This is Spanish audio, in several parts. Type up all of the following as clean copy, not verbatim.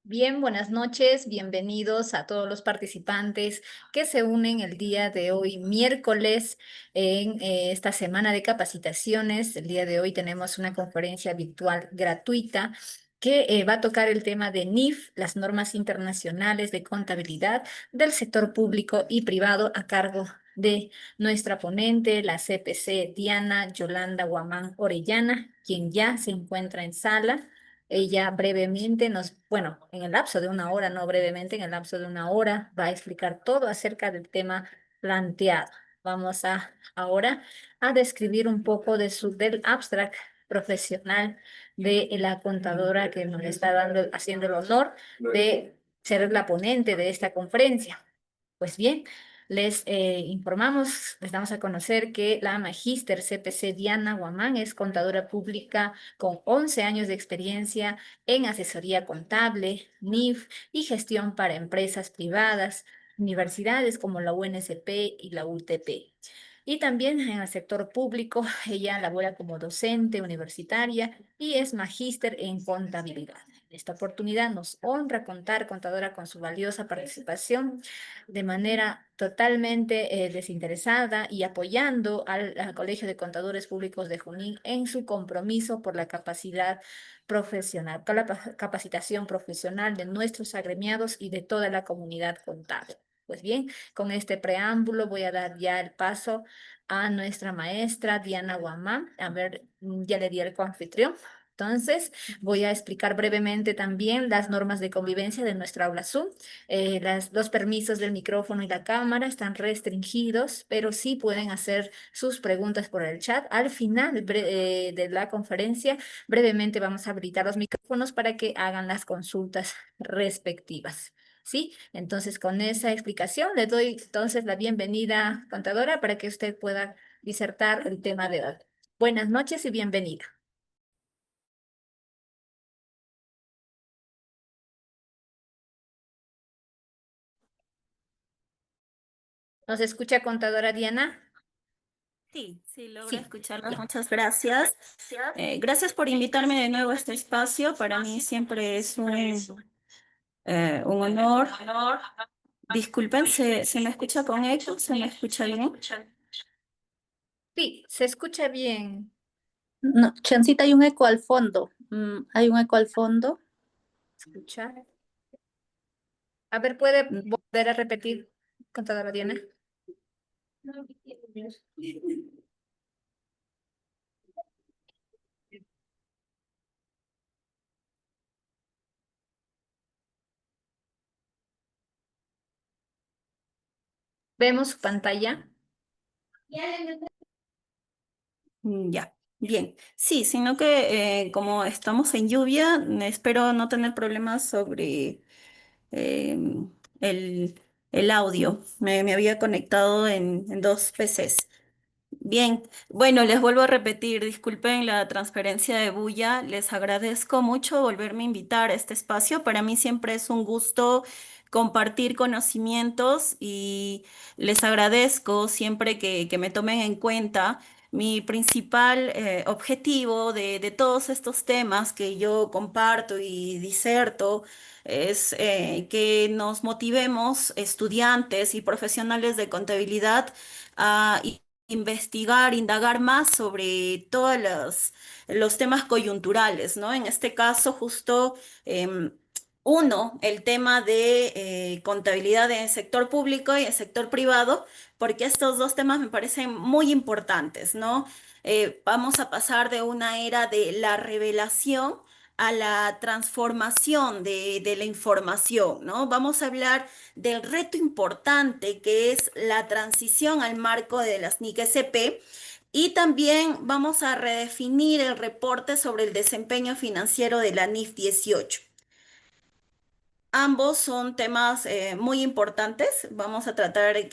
Bien, buenas noches, bienvenidos a todos los participantes que se unen el día de hoy, miércoles, en esta semana de capacitaciones. El día de hoy tenemos una conferencia virtual gratuita que va a tocar el tema de NIF, las normas internacionales de contabilidad del sector público y privado, a cargo de nuestra ponente, la CPC Diana Yolanda Guamán Orellana, quien ya se encuentra en sala. Ella brevemente bueno, en el lapso de una hora, no brevemente, en el lapso de una hora, va a explicar todo acerca del tema planteado. Vamos ahora a describir un poco del abstract profesional de la contadora que nos está haciendo el honor de ser la ponente de esta conferencia. Pues bien, les informamos, les damos a conocer que la magíster CPC Diana Guamán es contadora pública con 11 años de experiencia en asesoría contable, NIF y gestión para empresas privadas, universidades como la UNSP y la UTP. Y también en el sector público, ella labora como docente universitaria y es magíster en contabilidad. En esta oportunidad nos honra contar, contadora, con su valiosa participación de manera totalmente desinteresada y apoyando al Colegio de Contadores Públicos de Junín en su compromiso por la capacidad profesional, con la capacitación profesional de nuestros agremiados y de toda la comunidad contable. Pues bien, con este preámbulo voy a dar ya el paso a nuestra maestra Diana Guamán. A ver, ya le di el coanfitrión. Entonces, voy a explicar brevemente también las normas de convivencia de nuestra aula Zoom. Los permisos del micrófono y la cámara están restringidos, pero sí pueden hacer sus preguntas por el chat. Al final de la conferencia, brevemente vamos a habilitar los micrófonos para que hagan las consultas respectivas. ¿Sí? Entonces, con esa explicación, le doy entonces la bienvenida, contadora, para que usted pueda disertar el tema de hoy. Buenas noches y bienvenida. ¿Nos escucha, contadora Diana? Sí, sí, logra Sí. escucharlos. Muchas gracias. Gracias por invitarme de nuevo a este espacio. Para mí siempre es un honor. Disculpen, ¿se me escucha con eco? ¿Se me escucha bien? Sí, se escucha bien. No, Chancita, hay un eco al fondo. Hay un eco al fondo. Escuchar. A ver, ¿puede Mm, volver a repetir, contadora Diana? Vemos su pantalla. Ya, bien. Sí, sino que como estamos en lluvia, espero no tener problemas sobre em, el, el audio. Me había conectado en dos PCs. Bien, bueno, les vuelvo a repetir, disculpen la transferencia de bulla, les agradezco mucho volverme a invitar a este espacio. Para mí siempre es un gusto compartir conocimientos y les agradezco siempre que me tomen en cuenta. Mi principal objetivo de todos estos temas que yo comparto y diserto es que nos motivemos estudiantes y profesionales de contabilidad a investigar, indagar más sobre todos los temas coyunturales, ¿no? En este caso, justo el tema de contabilidad en el sector público y el sector privado, porque estos dos temas me parecen muy importantes, ¿no? Vamos a pasar de una era de la revelación a la transformación de la información, ¿no? Vamos a hablar del reto importante que es la transición al marco de las NIC SP y también vamos a redefinir el reporte sobre el desempeño financiero de la NIF 18. Ambos son temas muy importantes. Vamos a tratar el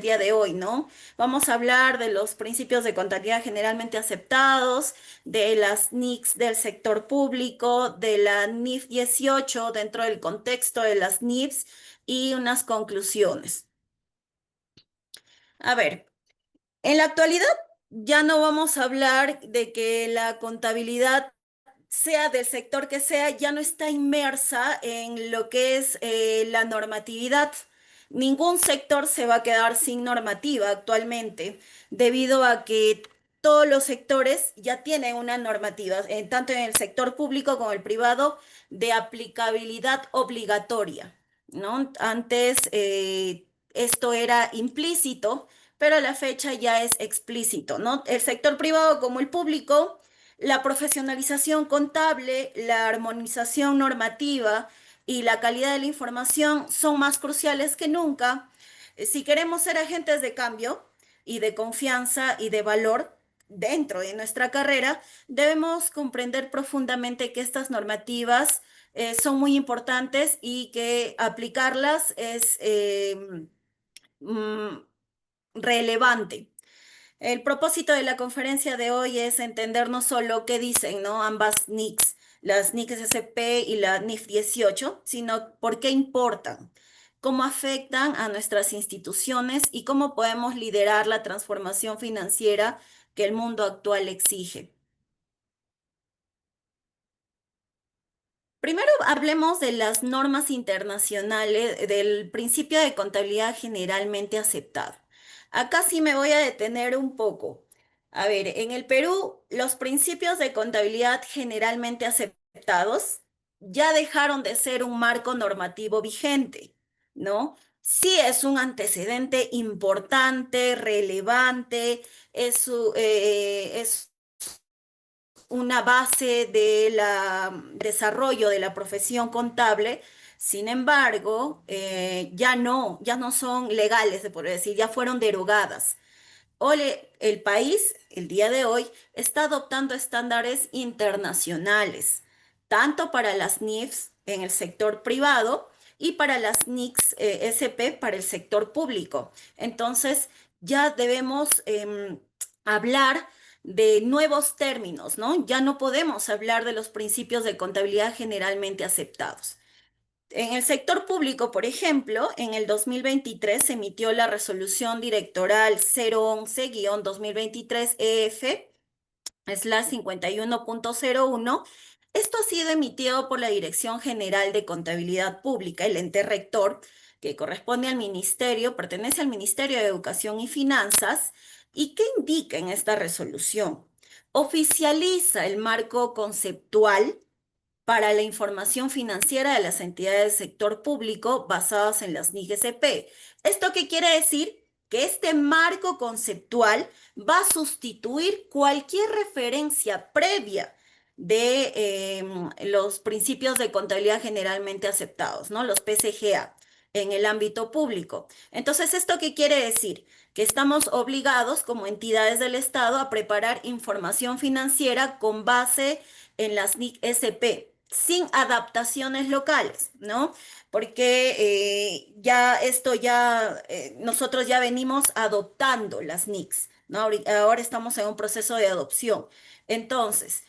día de hoy, ¿no? Vamos a hablar de los principios de contabilidad generalmente aceptados, de las NICs del sector público, de la NIF 18 dentro del contexto de las NIFs y unas conclusiones. A ver, en la actualidad ya no vamos a hablar de que la contabilidad sea del sector que sea, ya no está inmersa en lo que es la normatividad. Ningún sector se va a quedar sin normativa actualmente, debido a que todos los sectores ya tienen una normativa, tanto en el sector público como el privado, de aplicabilidad obligatoria, ¿no? Antes esto era implícito, pero a la fecha ya es explícito, ¿no? El sector privado como el público, la profesionalización contable, la armonización normativa y la calidad de la información son más cruciales que nunca. Si queremos ser agentes de cambio y de confianza y de valor dentro de nuestra carrera, debemos comprender profundamente que estas normativas son muy importantes y que aplicarlas es mm, relevante. El propósito de la conferencia de hoy es entender no solo qué dicen, ¿no? Ambas NICs, las NICs SP y la NIF 18, sino por qué importan, cómo afectan a nuestras instituciones y cómo podemos liderar la transformación financiera que el mundo actual exige. Primero hablemos de las normas internacionales, del principio de contabilidad generalmente aceptado. Acá sí me voy a detener un poco. A ver, en el Perú, los principios de contabilidad generalmente aceptados ya dejaron de ser un marco normativo vigente, ¿no? Sí es un antecedente importante, relevante, es una base del desarrollo de la profesión contable. Sin embargo, ya no son legales, se podría decir, ya fueron derogadas. El país, el día de hoy, está adoptando estándares internacionales, tanto para las NIFs en el sector privado y para las NICs SP para el sector público. Entonces, ya debemos hablar de nuevos términos, ¿no? Ya no podemos hablar de los principios de contabilidad generalmente aceptados. En el sector público, por ejemplo, en el 2023 se emitió la resolución directoral 011-2023 EF /51.01. Esto ha sido emitido por la Dirección General de Contabilidad Pública, el ente rector, que corresponde al ministerio, pertenece al Ministerio de Educación y Finanzas. ¿Y qué indica en esta resolución? Oficializa el marco conceptual para la información financiera de las entidades del sector público basadas en las NIGSP. ¿Esto qué quiere decir? Que este marco conceptual va a sustituir cualquier referencia previa de los principios de contabilidad generalmente aceptados, ¿no? Los PCGA en el ámbito público. Entonces, ¿esto qué quiere decir? Que estamos obligados como entidades del Estado a preparar información financiera con base en las NIC SP, sin adaptaciones locales, ¿no? Porque nosotros ya venimos adoptando las NICs, ¿no? Ahora estamos en un proceso de adopción. Entonces,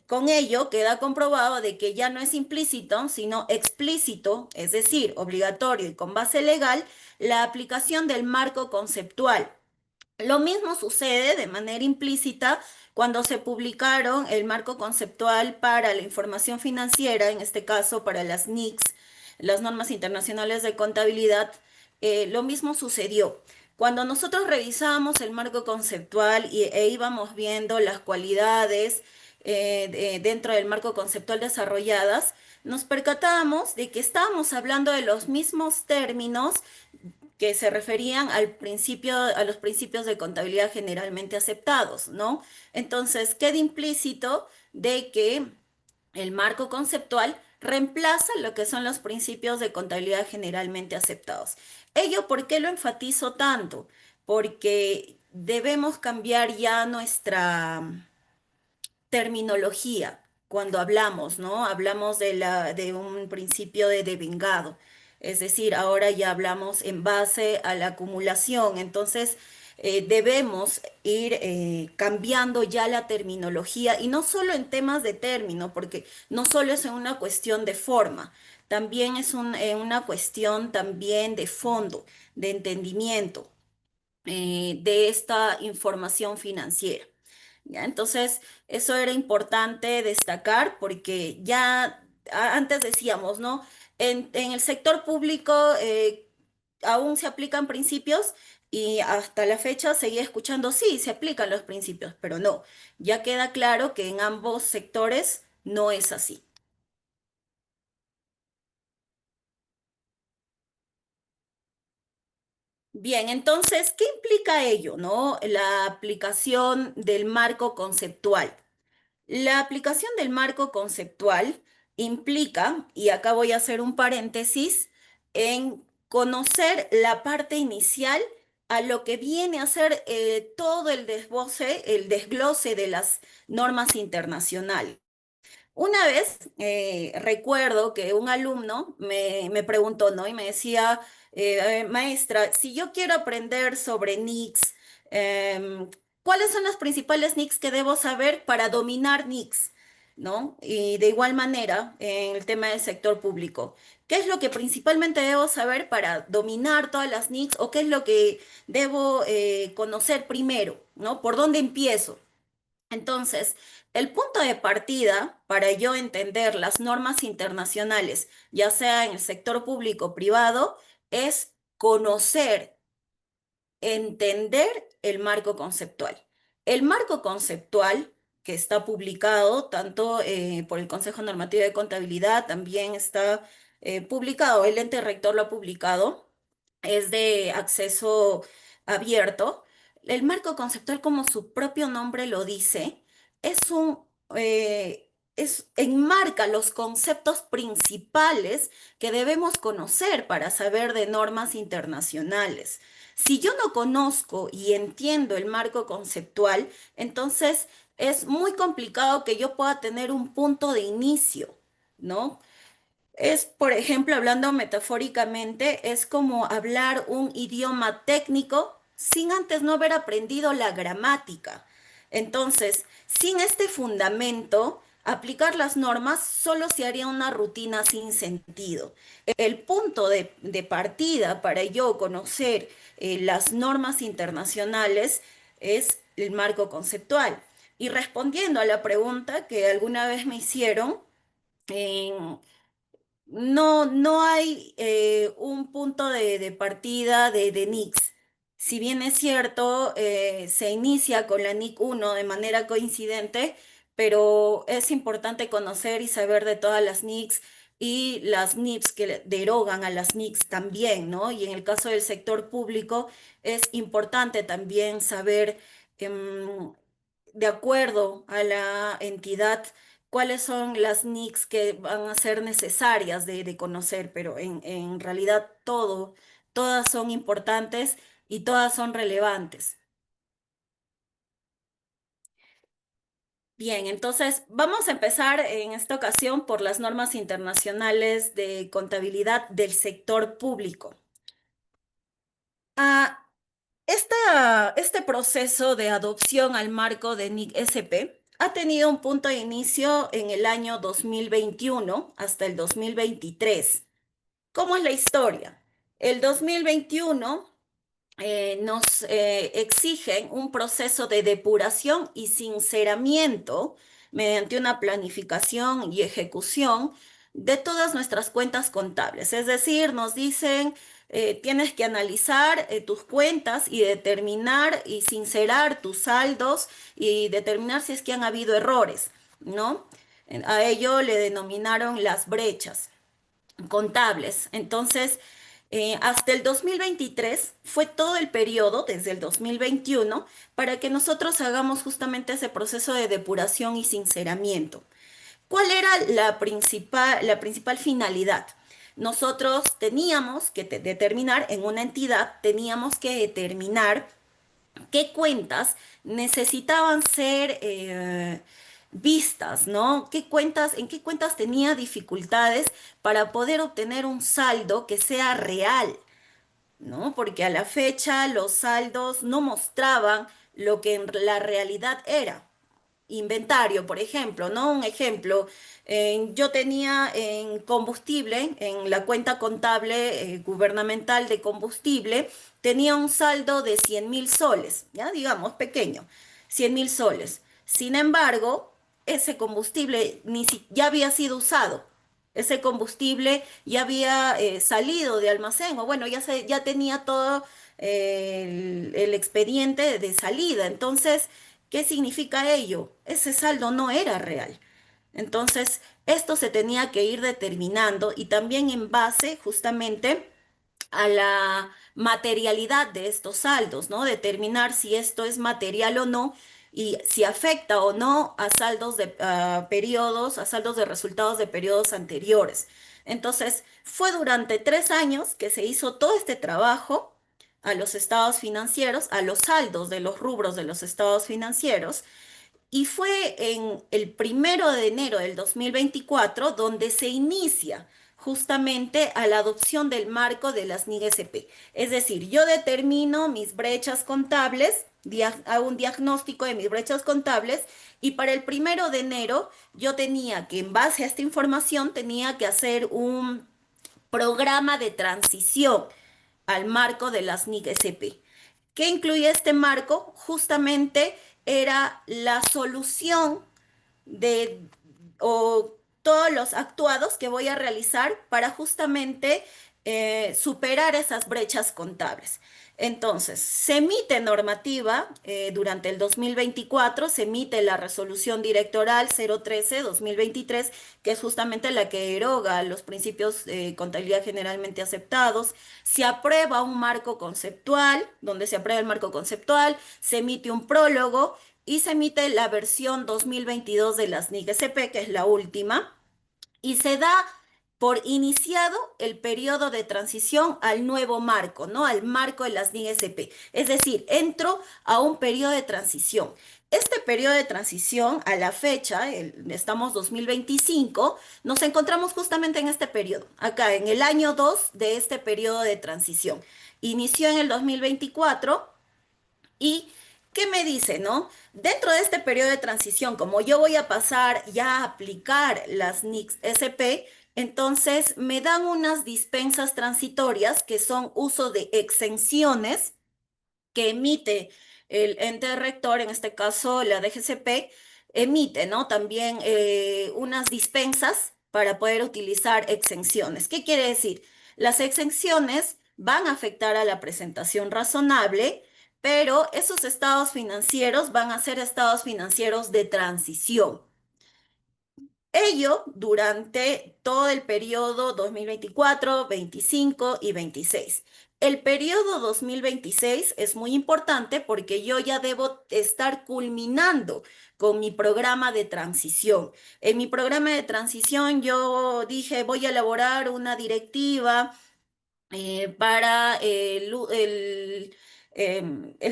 con ello queda comprobado de que ya no es implícito, sino explícito, es decir, obligatorio y con base legal, la aplicación del marco conceptual. Lo mismo sucede de manera implícita cuando se publicaron el marco conceptual para la información financiera, en este caso para las NICs, las normas internacionales de contabilidad. Lo mismo sucedió. Cuando nosotros revisábamos el marco conceptual e íbamos viendo las cualidades dentro del marco conceptual desarrolladas, nos percatábamos de que estábamos hablando de los mismos términos que se referían a los principios de contabilidad generalmente aceptados, ¿no? Entonces, queda implícito de que el marco conceptual reemplaza lo que son los principios de contabilidad generalmente aceptados. Ello, ¿por qué lo enfatizo tanto? Porque debemos cambiar ya nuestra terminología cuando hablamos, ¿no? Hablamos de un principio de devengado, es decir, ahora ya hablamos en base a la acumulación, entonces debemos ir cambiando ya la terminología y no solo en temas de término, porque no solo es en una cuestión de forma, también es una cuestión también de fondo, de entendimiento de esta información financiera. ¿ya? Entonces, eso era importante destacar porque ya antes decíamos, ¿no? En el sector público aún se aplican principios y hasta la fecha seguía escuchando, sí, se aplican los principios, pero no, ya queda claro que en ambos sectores no es así. Bien, entonces, ¿qué implica ello, no? La aplicación del marco conceptual. La aplicación del marco conceptual implica, y acá voy a hacer un paréntesis, en conocer la parte inicial a lo que viene a ser todo el desglose, el desglose de las normas internacionales. Una vez recuerdo que un alumno me preguntó, ¿no? Y me decía, maestra, si yo quiero aprender sobre NICs, ¿cuáles son las principales NICs que debo saber para dominar NICs? ¿No? Y de igual manera, en el tema del sector público, ¿qué es lo que principalmente debo saber para dominar todas las NICs o qué es lo que debo conocer primero? ¿No? ¿Por dónde empiezo? Entonces, el punto de partida para yo entender las normas internacionales, ya sea en el sector público o privado, es conocer, entender el marco conceptual. El marco conceptual, que está publicado tanto por el Consejo Normativo de Contabilidad, también está publicado, el ente rector lo ha publicado, es de acceso abierto. El marco conceptual, como su propio nombre lo dice, es enmarca los conceptos principales que debemos conocer para saber de normas internacionales. Si yo no conozco y entiendo el marco conceptual, entonces es muy complicado que yo pueda tener un punto de inicio, ¿no? Es, por ejemplo, hablando metafóricamente, es como hablar un idioma técnico sin antes no haber aprendido la gramática. Entonces, sin este fundamento, aplicar las normas solo se haría una rutina sin sentido. El punto de partida para yo conocer las normas internacionales es el marco conceptual. Y respondiendo a la pregunta que alguna vez me hicieron, en no hay un punto de partida de NICs. Si bien es cierto, se inicia con la NIC 1 de manera coincidente, pero es importante conocer y saber de todas las NICs y las NIPs que derogan a las NICs también, ¿no? Y en el caso del sector público es importante también saber, em, de acuerdo a la entidad, cuáles son las NICs que van a ser necesarias de conocer, pero en realidad todas son importantes y todas son relevantes. Bien, entonces vamos a empezar en esta ocasión por las normas internacionales de contabilidad del sector público. Ah, este proceso de adopción al marco de NIC SP ha tenido un punto de inicio en el año 2021 hasta el 2023. ¿Cómo es la historia? El 2021 nos exigen un proceso de depuración y sinceramiento mediante una planificación y ejecución de todas nuestras cuentas contables. Es decir, nos dicen, tienes que analizar tus cuentas y determinar y sincerar tus saldos y determinar si es que han habido errores, ¿no? A ello le denominaron las brechas contables. Entonces, hasta el 2023 fue todo el periodo, desde el 2021, para que nosotros hagamos justamente ese proceso de depuración y sinceramiento. ¿Cuál era la principal finalidad? Nosotros teníamos que determinar, en una entidad, teníamos que determinar qué cuentas necesitaban ser vistas, ¿no? En qué cuentas tenía dificultades para poder obtener un saldo que sea real, ¿no? Porque a la fecha los saldos no mostraban lo que en la realidad era. Inventario, por ejemplo, ¿no? Un ejemplo, yo tenía en combustible, en la cuenta contable gubernamental de combustible, tenía un saldo de 100.000 soles, ya digamos, pequeño, 100.000 soles. Sin embargo, ese combustible ya había sido usado. Ese combustible ya había salido de almacén, o bueno, ya tenía todo el expediente de salida. Entonces, ¿qué significa ello? Ese saldo no era real. Entonces, esto se tenía que ir determinando y también en base justamente a la materialidad de estos saldos, ¿no? Determinar si esto es material o no y si afecta o no a saldos de periodos, a saldos de resultados de periodos anteriores. Entonces, fue durante 3 años que se hizo todo este trabajo a los estados financieros, a los saldos de los rubros de los estados financieros, y fue en el 1 de enero del 2024 donde se inicia justamente a la adopción del marco de las NIG-SP. Es decir, yo determino mis brechas contables, hago un diagnóstico de mis brechas contables y para el 1 de enero yo tenía que, en base a esta información, tenía que hacer un programa de transición al marco de las NIC-SP. ¿Qué incluye este marco? Justamente era la solución de o todos los actuados que voy a realizar para justamente superar esas brechas contables. Entonces, se emite normativa durante el 2024, se emite la resolución directoral 013-2023, que es justamente la que eroga los principios de contabilidad generalmente aceptados. Se aprueba un marco conceptual, donde se aprueba el marco conceptual, se emite un prólogo y se emite la versión 2022 de las NIC-SP, que es la última, y se da por iniciado el periodo de transición al nuevo marco, ¿no? Al marco de las NIC-SP. Es decir, entro a un periodo de transición. Este periodo de transición, a la fecha, estamos 2025, nos encontramos justamente en este periodo, acá en el año 2 de este periodo de transición. Inició en el 2024 y ¿qué me dice, no? Dentro de este periodo de transición, como yo voy a pasar ya a aplicar las NICs SP, entonces me dan unas dispensas transitorias que son uso de exenciones que emite el ente rector, en este caso la DGCP, emite, ¿no? También unas dispensas para poder utilizar exenciones. ¿Qué quiere decir? Las exenciones van a afectar a la presentación razonable, pero esos estados financieros van a ser estados financieros de transición. Ello durante todo el periodo 2024, 25 y 26. El periodo 2026 es muy importante porque yo ya debo estar culminando con mi programa de transición. En mi programa de transición yo dije voy a elaborar una directiva para el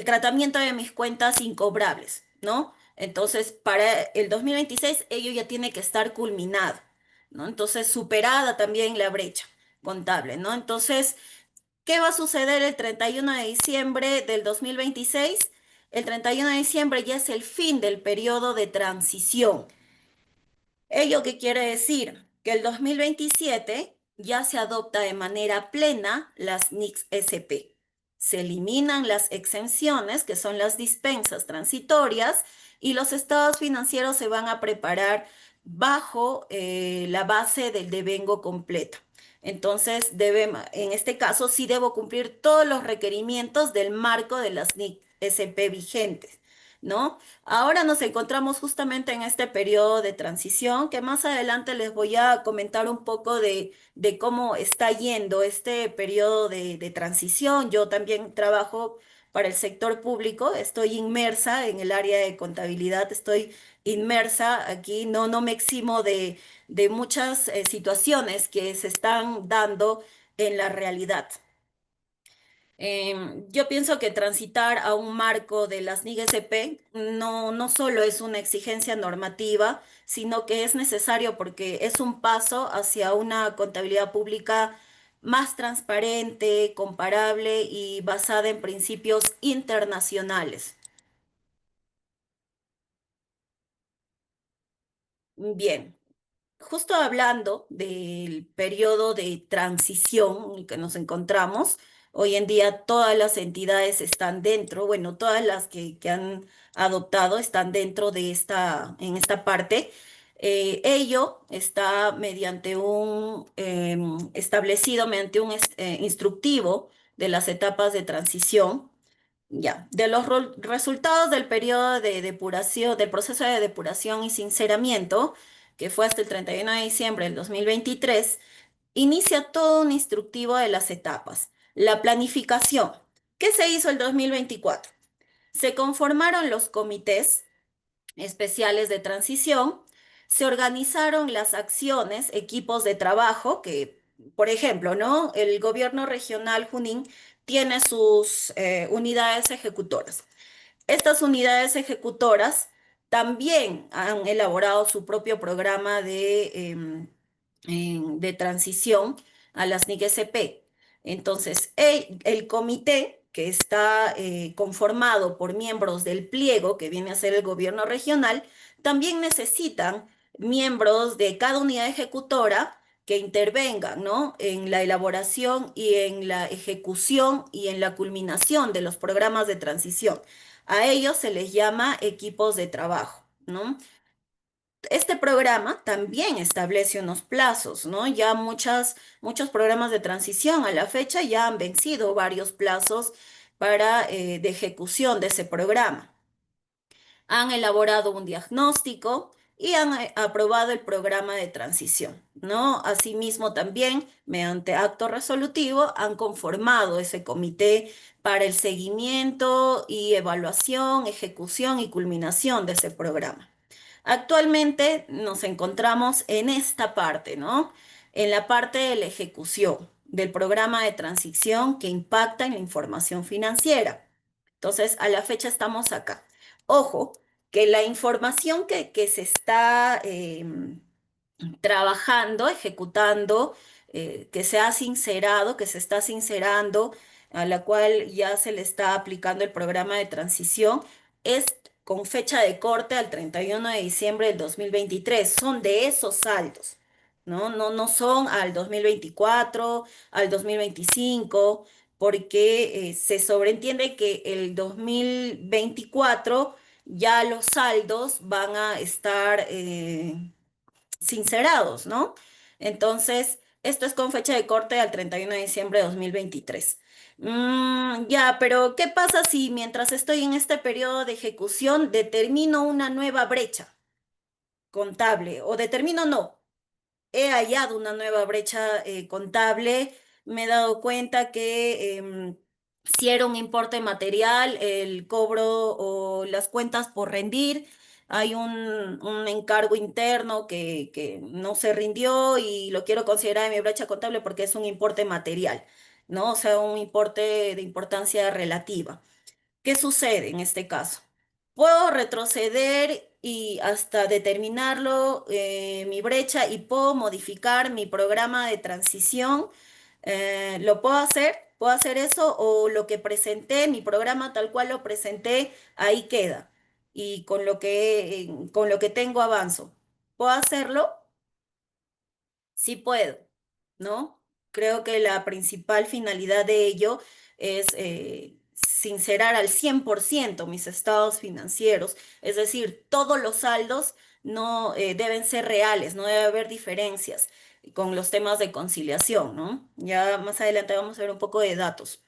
tratamiento de mis cuentas incobrables, ¿no? Entonces, para el 2026 ello ya tiene que estar culminado, ¿no? Entonces, superada también la brecha contable, ¿no? Entonces, ¿qué va a suceder el 31 de diciembre del 2026? El 31 de diciembre ya es el fin del periodo de transición. ¿Ello qué quiere decir? Que el 2027 ya se adopta de manera plena las NICs SP. Se eliminan las exenciones, que son las dispensas transitorias, y los estados financieros se van a preparar bajo la base del devengo completo. Entonces, en este caso, sí debo cumplir todos los requerimientos del marco de las NIC SP vigentes, ¿no? Ahora nos encontramos justamente en este periodo de transición, que más adelante les voy a comentar un poco de cómo está yendo este periodo de transición. Yo también trabajo para el sector público, estoy inmersa en el área de contabilidad, estoy inmersa aquí, no me eximo de muchas situaciones que se están dando en la realidad. Yo pienso que transitar a un marco de las NIG-SP no solo es una exigencia normativa, sino que es necesario porque es un paso hacia una contabilidad pública más transparente, comparable y basada en principios internacionales. Bien, justo hablando del periodo de transición en el que nos encontramos, Hoy en día todas las entidades están dentro, bueno, todas las que han adoptado están dentro de en esta parte. Ello está mediante establecido mediante un instructivo de las etapas de transición. Ya, de los resultados del periodo de depuración, del proceso de depuración y sinceramiento, que fue hasta el 31 de diciembre del 2023, inicia todo un instructivo de las etapas. La planificación. ¿Qué se hizo el 2024? Se conformaron los comités especiales de transición, se organizaron las acciones, equipos de trabajo, que, por ejemplo, ¿no? El gobierno regional Junín tiene sus unidades ejecutoras. Estas unidades ejecutoras también han elaborado su propio programa de transición a las NIC-SP. Entonces, el comité que está conformado por miembros del pliego, que viene a ser el gobierno regional, también necesitan miembros de cada unidad ejecutora que intervengan, ¿no? En la elaboración y en la ejecución y en la culminación de los programas de transición. A ellos se les llama equipos de trabajo, ¿no? Este programa también establece unos plazos, ¿no? Ya muchos programas de transición a la fecha ya han vencido varios plazos de ejecución de ese programa. Han elaborado un diagnóstico y han aprobado el programa de transición, ¿no? Asimismo, también, mediante acto resolutivo, han conformado ese comité para el seguimiento y evaluación, ejecución y culminación de ese programa. Actualmente nos encontramos en esta parte, ¿no? En la parte de la ejecución del programa de transición que impacta en la información financiera. Entonces, a la fecha estamos acá. Ojo, que la información que se está trabajando, ejecutando, que se ha sincerado, que se está sincerando, a la cual ya se le está aplicando el programa de transición, es con fecha de corte al 31 de diciembre del 2023. Son de esos saldos, ¿no? No son al 2024, al 2025, porque se sobreentiende que el 2024 ya los saldos van a estar sincerados, ¿no? Entonces, esto es con fecha de corte al 31 de diciembre de 2023. Ya, pero ¿qué pasa si mientras estoy en este periodo de ejecución determino una nueva brecha contable o determino no? He hallado una nueva brecha contable, me he dado cuenta que si era un importe material, el cobro o las cuentas por rendir, hay un encargo interno que no se rindió y lo quiero considerar en mi brecha contable porque es un importe material, ¿no? O sea, un importe de importancia relativa. ¿Qué sucede en este caso? Puedo retroceder y hasta determinarlo, mi brecha, y puedo modificar mi programa de transición. ¿Lo puedo hacer eso o lo que presenté, mi programa tal cual lo presenté, ahí queda? Y con lo que tengo avanzo. ¿Puedo hacerlo? Sí puedo, ¿no? Creo que la principal finalidad de ello es sincerar al 100% mis estados financieros, es decir, todos los saldos no deben ser reales, no debe haber diferencias con los temas de conciliación, ¿no? Ya más adelante vamos a ver un poco de datos.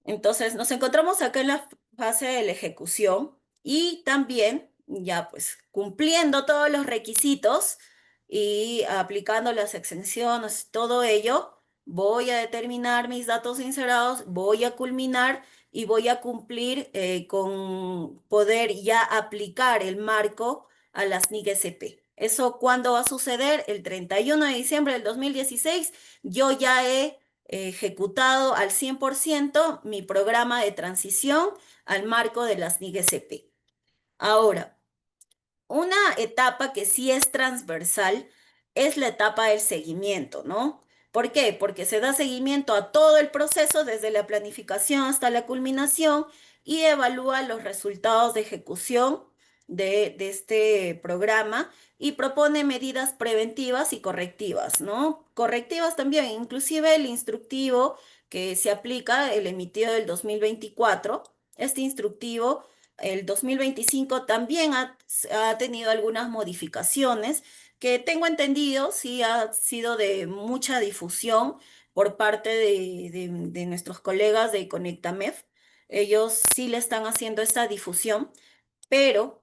Entonces, nos encontramos acá en la fase de la ejecución y también, ya pues, cumpliendo todos los requisitos y aplicando las exenciones, todo ello, voy a determinar mis datos inserados, voy a culminar y voy a cumplir con poder ya aplicar el marco a las NIC-SP. ¿Eso cuándo va a suceder? El 31 de diciembre del 2016, yo ya he ejecutado al 100% mi programa de transición al marco de las NIG-SP. Ahora, una etapa que sí es transversal es la etapa del seguimiento, ¿no? ¿Por qué? Porque se da seguimiento a todo el proceso, desde la planificación hasta la culminación, y evalúa los resultados de ejecución de este programa y propone medidas preventivas y correctivas, ¿no? Correctivas también, inclusive el instructivo que se aplica el emitido del 2024. Este instructivo, el 2025, también ha tenido algunas modificaciones que tengo entendido, sí ha sido de mucha difusión por parte de nuestros colegas de Conectamef. Ellos sí le están haciendo esta difusión, pero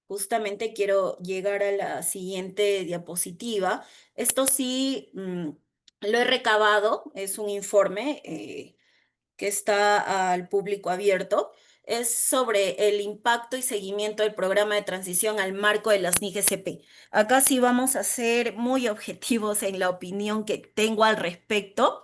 justamente quiero llegar a la siguiente diapositiva. Esto sí, lo he recabado, es un informe que está al público abierto. Es sobre el impacto y seguimiento del programa de transición al marco de las NIGSP. Acá sí vamos a ser muy objetivos en la opinión que tengo al respecto.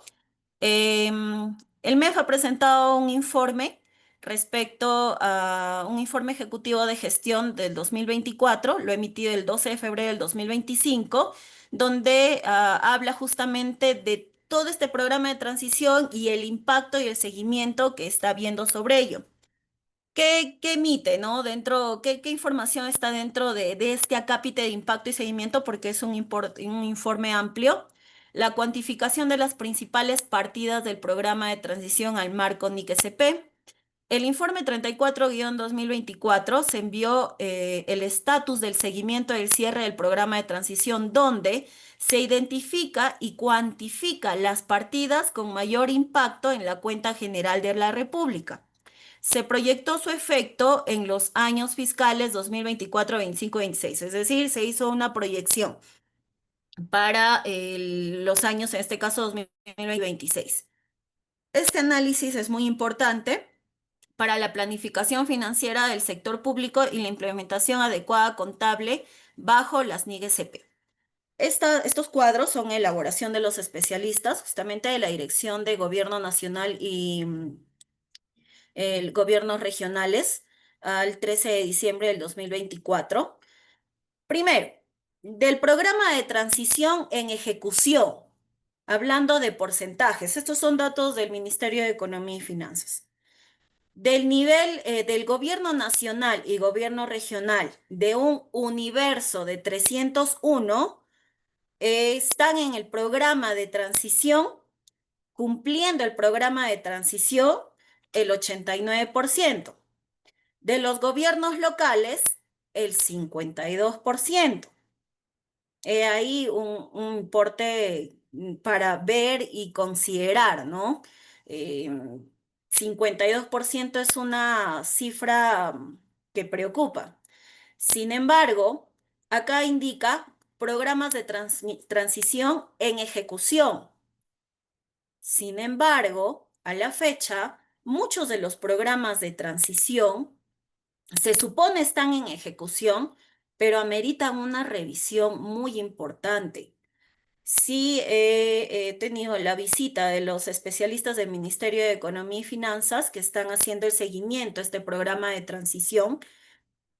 El MEF ha presentado un informe respecto a un informe ejecutivo de gestión del 2024, lo emitido el 12 de febrero del 2025, donde habla justamente de todo este programa de transición y el impacto y el seguimiento que está habiendo sobre ello. ¿Qué emite, no? ¿Qué información está dentro de este acápite de impacto y seguimiento? Porque es un informe amplio. La cuantificación de las principales partidas del programa de transición al marco NIC-SP. El informe 34-2024 se envió el estatus del seguimiento del cierre del programa de transición, donde se identifica y cuantifica las partidas con mayor impacto en la cuenta general de la República. Se proyectó su efecto en los años fiscales 2024, 25 y 26, es decir, se hizo una proyección para los años, en este caso 2020 y 26. Este análisis es muy importante para la planificación financiera del sector público y la implementación adecuada contable bajo las NIG-SP. Estos cuadros son elaboración de los especialistas, justamente de la Dirección de Gobierno Nacional y gobiernos regionales al 13 de diciembre del 2024. Primero, del programa de transición en ejecución, hablando de porcentajes. Estos son datos del Ministerio de Economía y Finanzas. Del nivel del gobierno nacional y gobierno regional, de un universo de 301, están en el programa de transición, cumpliendo el programa de transición, el 89%. De los gobiernos locales, el 52%. He ahí un importe para ver y considerar, ¿no? 52% es una cifra que preocupa. Sin embargo, acá indica programas de transición en ejecución. Sin embargo, a la fecha, muchos de los programas de transición se supone están en ejecución, pero ameritan una revisión muy importante. Sí, he tenido la visita de los especialistas del Ministerio de Economía y Finanzas que están haciendo el seguimiento a este programa de transición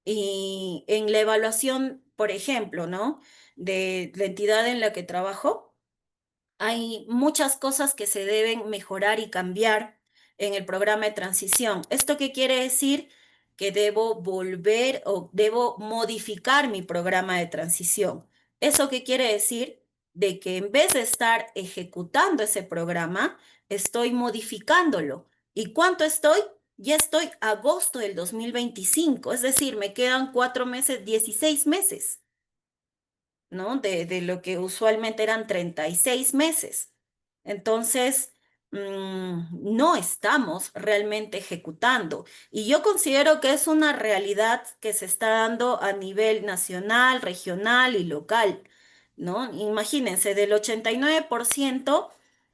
y en la evaluación, por ejemplo, ¿no? De la entidad en la que trabajo. Hay muchas cosas que se deben mejorar y cambiar en el programa de transición. ¿Esto qué quiere decir? Que debo volver o debo modificar mi programa de transición. ¿Eso qué quiere decir? De que en vez de estar ejecutando ese programa, estoy modificándolo. ¿Y cuánto estoy? Ya estoy a agosto del 2025, es decir, me quedan 4 meses, 16 meses. ¿No? De lo que usualmente eran 36 meses. Entonces, no estamos realmente ejecutando. Y yo considero que es una realidad que se está dando a nivel nacional, regional y local, ¿no? Imagínense, del 89%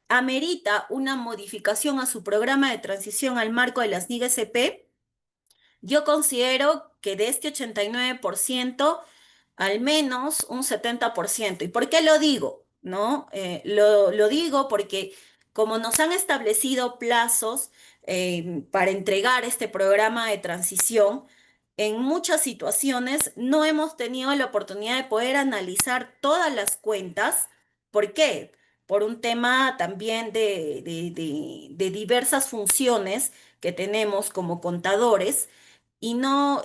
amerita una modificación a su programa de transición al marco de las NIG-SP. Yo considero que de este 89%, al menos un 70%. ¿Y por qué lo digo? ¿No? Lo digo porque como nos han establecido plazos para entregar este programa de transición, en muchas situaciones no hemos tenido la oportunidad de poder analizar todas las cuentas. ¿Por qué? Por un tema también de diversas funciones que tenemos como contadores y no,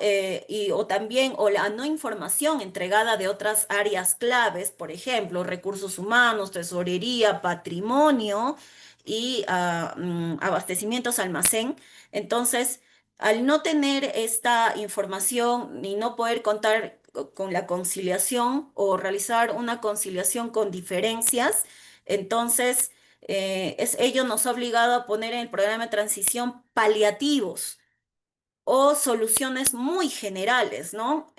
o también, o la no información entregada de otras áreas claves, por ejemplo, recursos humanos, tesorería, patrimonio y abastecimientos, almacén. Entonces, al no tener esta información y no poder contar con la conciliación o realizar una conciliación con diferencias, entonces ello nos ha obligado a poner en el programa de transición paliativos o soluciones muy generales, ¿no?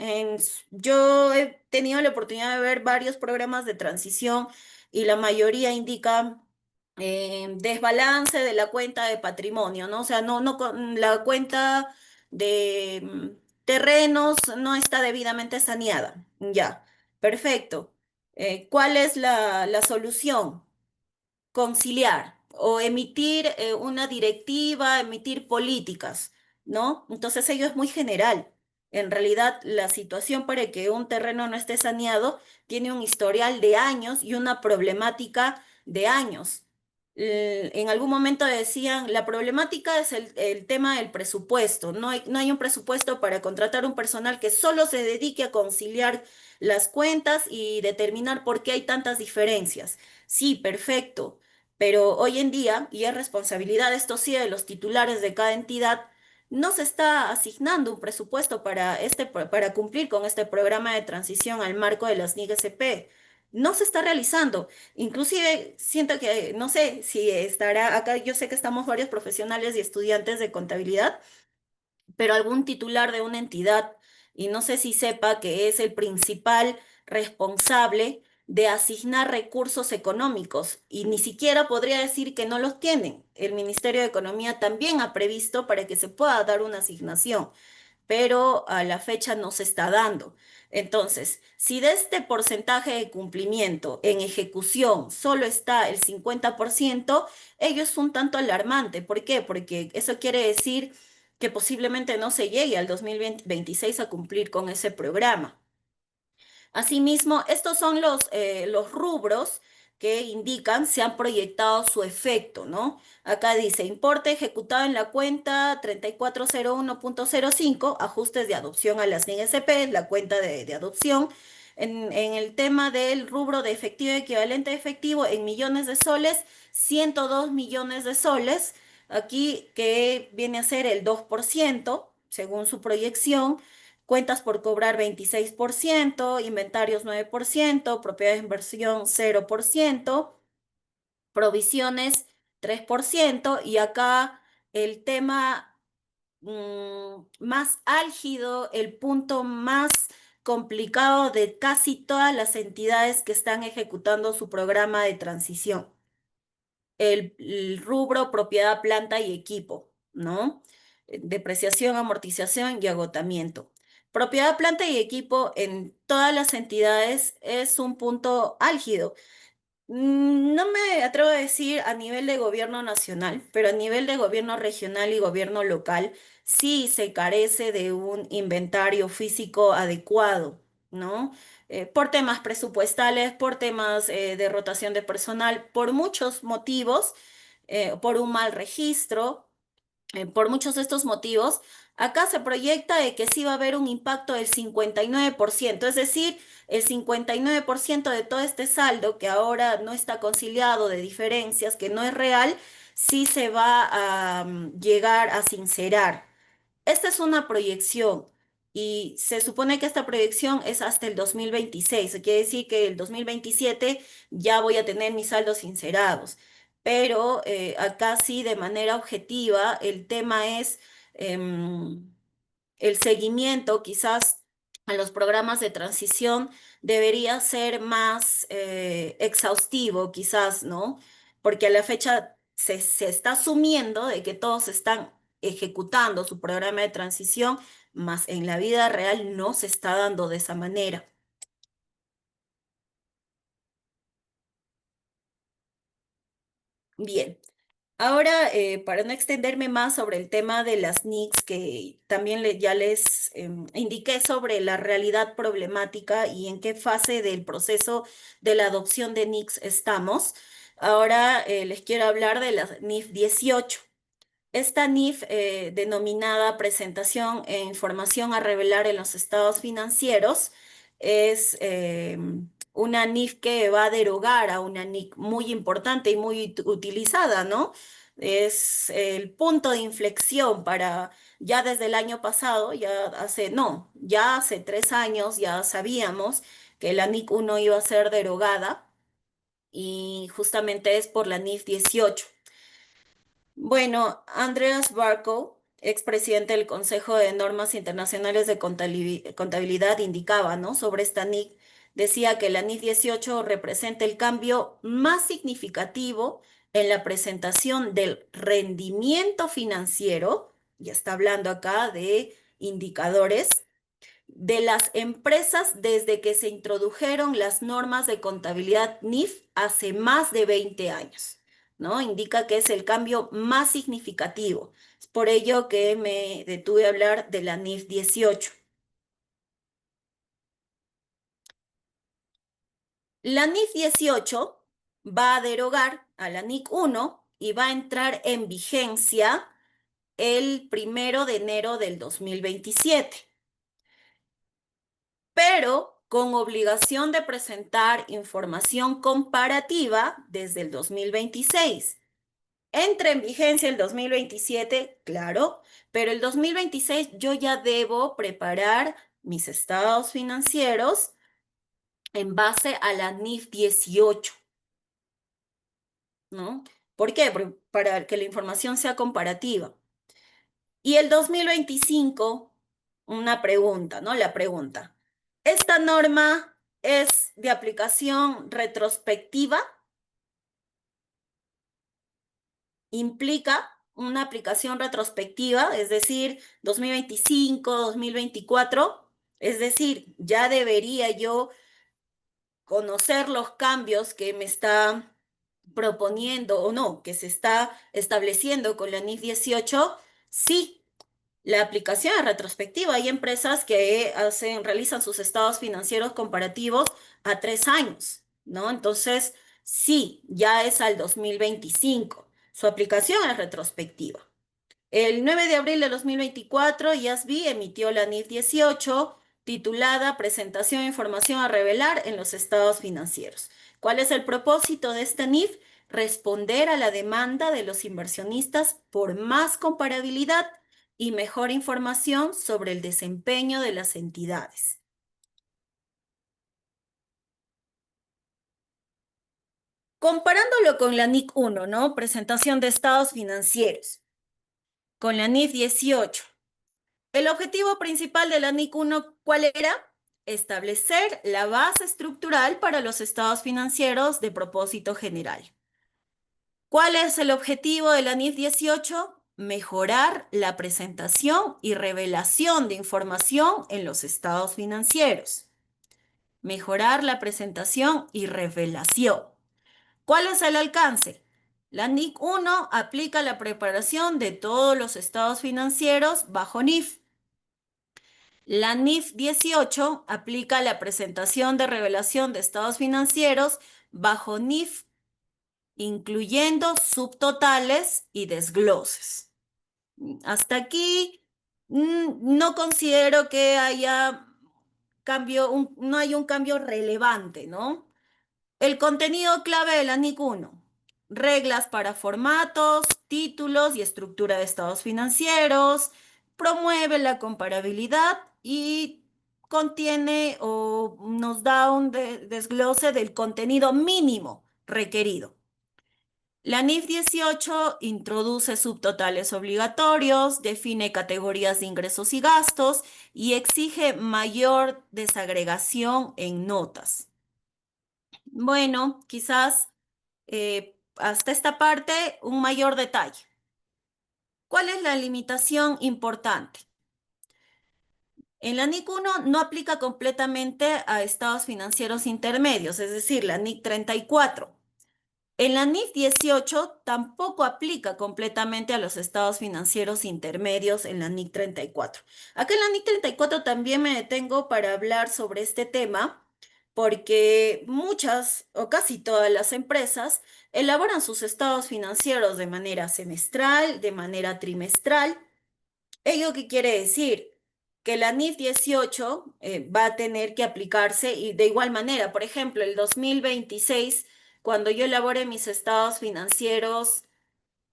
Yo he tenido la oportunidad de ver varios programas de transición y la mayoría indica desbalance de la cuenta de patrimonio, ¿no? O sea, la cuenta de terrenos no está debidamente saneada. Ya, perfecto. ¿Cuál es la solución? Conciliar o emitir una directiva, emitir políticas, ¿no? Entonces ello es muy general. En realidad, la situación para que un terreno no esté saneado tiene un historial de años y una problemática de años. En algún momento decían, la problemática es el tema del presupuesto. No hay un presupuesto para contratar un personal que solo se dedique a conciliar las cuentas y determinar por qué hay tantas diferencias. Sí, perfecto, pero hoy en día, y es responsabilidad, esto sí, de los titulares de cada entidad, no se está asignando un presupuesto para cumplir con este programa de transición al marco de las NIG-SP. No se está realizando. Inclusive siento que, no sé si estará acá, yo sé que estamos varios profesionales y estudiantes de contabilidad, pero algún titular de una entidad, y no sé si sepa que es el principal responsable de asignar recursos económicos, y ni siquiera podría decir que no los tienen. El Ministerio de Economía también ha previsto para que se pueda dar una asignación, pero a la fecha no se está dando. Entonces, si de este porcentaje de cumplimiento en ejecución solo está el 50%, ello es un tanto alarmante. ¿Por qué? Porque eso quiere decir que posiblemente no se llegue al 2026 a cumplir con ese programa. Asimismo, estos son los rubros que indican se han proyectado su efecto, ¿no? Acá dice, importe ejecutado en la cuenta 3401.05, ajustes de adopción a las NSP, la cuenta de adopción. En el tema del rubro de efectivo equivalente a efectivo en millones de soles, 102 millones de soles, aquí que viene a ser el 2% según su proyección. Cuentas por cobrar 26%, inventarios 9%, propiedad de inversión 0%, provisiones 3%, y acá el tema más álgido, el punto más complicado de casi todas las entidades que están ejecutando su programa de transición, el rubro propiedad, planta y equipo, ¿no? Depreciación, amortización y agotamiento. Propiedad, planta y equipo en todas las entidades es un punto álgido. No me atrevo a decir a nivel de gobierno nacional, pero a nivel de gobierno regional y gobierno local sí se carece de un inventario físico adecuado, ¿no? Por temas presupuestales, por temas de rotación de personal, por muchos motivos, por un mal registro, por muchos de estos motivos, acá se proyecta de que sí va a haber un impacto del 59%, es decir, el 59% de todo este saldo que ahora no está conciliado de diferencias, que no es real, sí se va a llegar a sincerar. Esta es una proyección y se supone que esta proyección es hasta el 2026. Quiere decir que el 2027 ya voy a tener mis saldos sincerados. Pero acá sí, de manera objetiva, el tema es el seguimiento quizás a los programas de transición debería ser más exhaustivo, quizás, ¿no? Porque a la fecha se está asumiendo de que todos están ejecutando su programa de transición, mas en la vida real no se está dando de esa manera. Bien. Ahora, para no extenderme más sobre el tema de las NICs, que también ya les indiqué sobre la realidad problemática y en qué fase del proceso de la adopción de NICs estamos, ahora les quiero hablar de la NIF 18. esta NIF denominada presentación e información a revelar en los estados financieros es una NIF que va a derogar a una NIC muy importante y muy utilizada, ¿no? Es el punto de inflexión para, ya desde el año pasado, ya hace 3 años ya sabíamos que la NIC 1 iba a ser derogada y justamente es por la NIF 18. Bueno, Andreas Barkow, expresidente del Consejo de Normas Internacionales de Contabilidad, indicaba, ¿no? Sobre esta NIC, decía que la NIC 18 representa el cambio más significativo en la presentación del rendimiento financiero, ya está hablando acá de indicadores, de las empresas desde que se introdujeron las normas de contabilidad NIF hace más de 20 años, ¿no? Indica que es el cambio más significativo. Es por ello que me detuve a hablar de la NIF 18. La NIF 18 va a derogar a la NIC 1 y va a entrar en vigencia el 1 de enero del 2027. Pero con obligación de presentar información comparativa desde el 2026. Entra en vigencia el 2027, claro, pero el 2026 yo ya debo preparar mis estados financieros en base a la NIF 18, ¿no? ¿Por qué? Para que la información sea comparativa. Y el 2025, una pregunta, ¿no? La pregunta, ¿esta norma es de aplicación retrospectiva? ¿Implica una aplicación retrospectiva, es decir, 2025, 2024? Es decir, ya debería yo conocer los cambios que me está proponiendo o no, que se está estableciendo con la NIF 18. Sí, la aplicación es retrospectiva. Hay empresas que realizan sus estados financieros comparativos a 3 años, ¿no? Entonces, sí, ya es al 2025. Su aplicación es retrospectiva. El 9 de abril de 2024, IASB emitió la NIF 18, titulada Presentación e información a revelar en los estados financieros. ¿Cuál es el propósito de esta NIF? Responder a la demanda de los inversionistas por más comparabilidad y mejor información sobre el desempeño de las entidades. Comparándolo con la NIC 1, ¿no? Presentación de estados financieros, con la NIF 18. El objetivo principal de la NIC 1, ¿cuál era? Establecer la base estructural para los estados financieros de propósito general. ¿Cuál es el objetivo de la NIF 18? Mejorar la presentación y revelación de información en los estados financieros. Mejorar la presentación y revelación. ¿Cuál es el alcance? La NIC 1 aplica la preparación de todos los estados financieros bajo NIF. La NIF 18 aplica la presentación de revelación de estados financieros bajo NIF, incluyendo subtotales y desgloses. Hasta aquí no considero que haya no hay un cambio relevante, ¿no? El contenido clave de la NIC 1. Reglas para formatos, títulos y estructura de estados financieros. Promueve la comparabilidad y contiene o nos da un desglose del contenido mínimo requerido. La NIF 18 introduce subtotales obligatorios, define categorías de ingresos y gastos y exige mayor desagregación en notas. Bueno, quizás hasta esta parte un mayor detalle. ¿Cuál es la limitación importante? En la NIC 1 no aplica completamente a estados financieros intermedios, es decir, la NIC 34. En la NIF 18 tampoco aplica completamente a los estados financieros intermedios en la NIC 34. Acá en la NIC 34 también me detengo para hablar sobre este tema, porque muchas o casi todas las empresas elaboran sus estados financieros de manera semestral, de manera trimestral. ¿Ello qué quiere decir? Que la NIF 18 va a tener que aplicarse y de igual manera, por ejemplo, el 2026, cuando yo elabore mis estados financieros,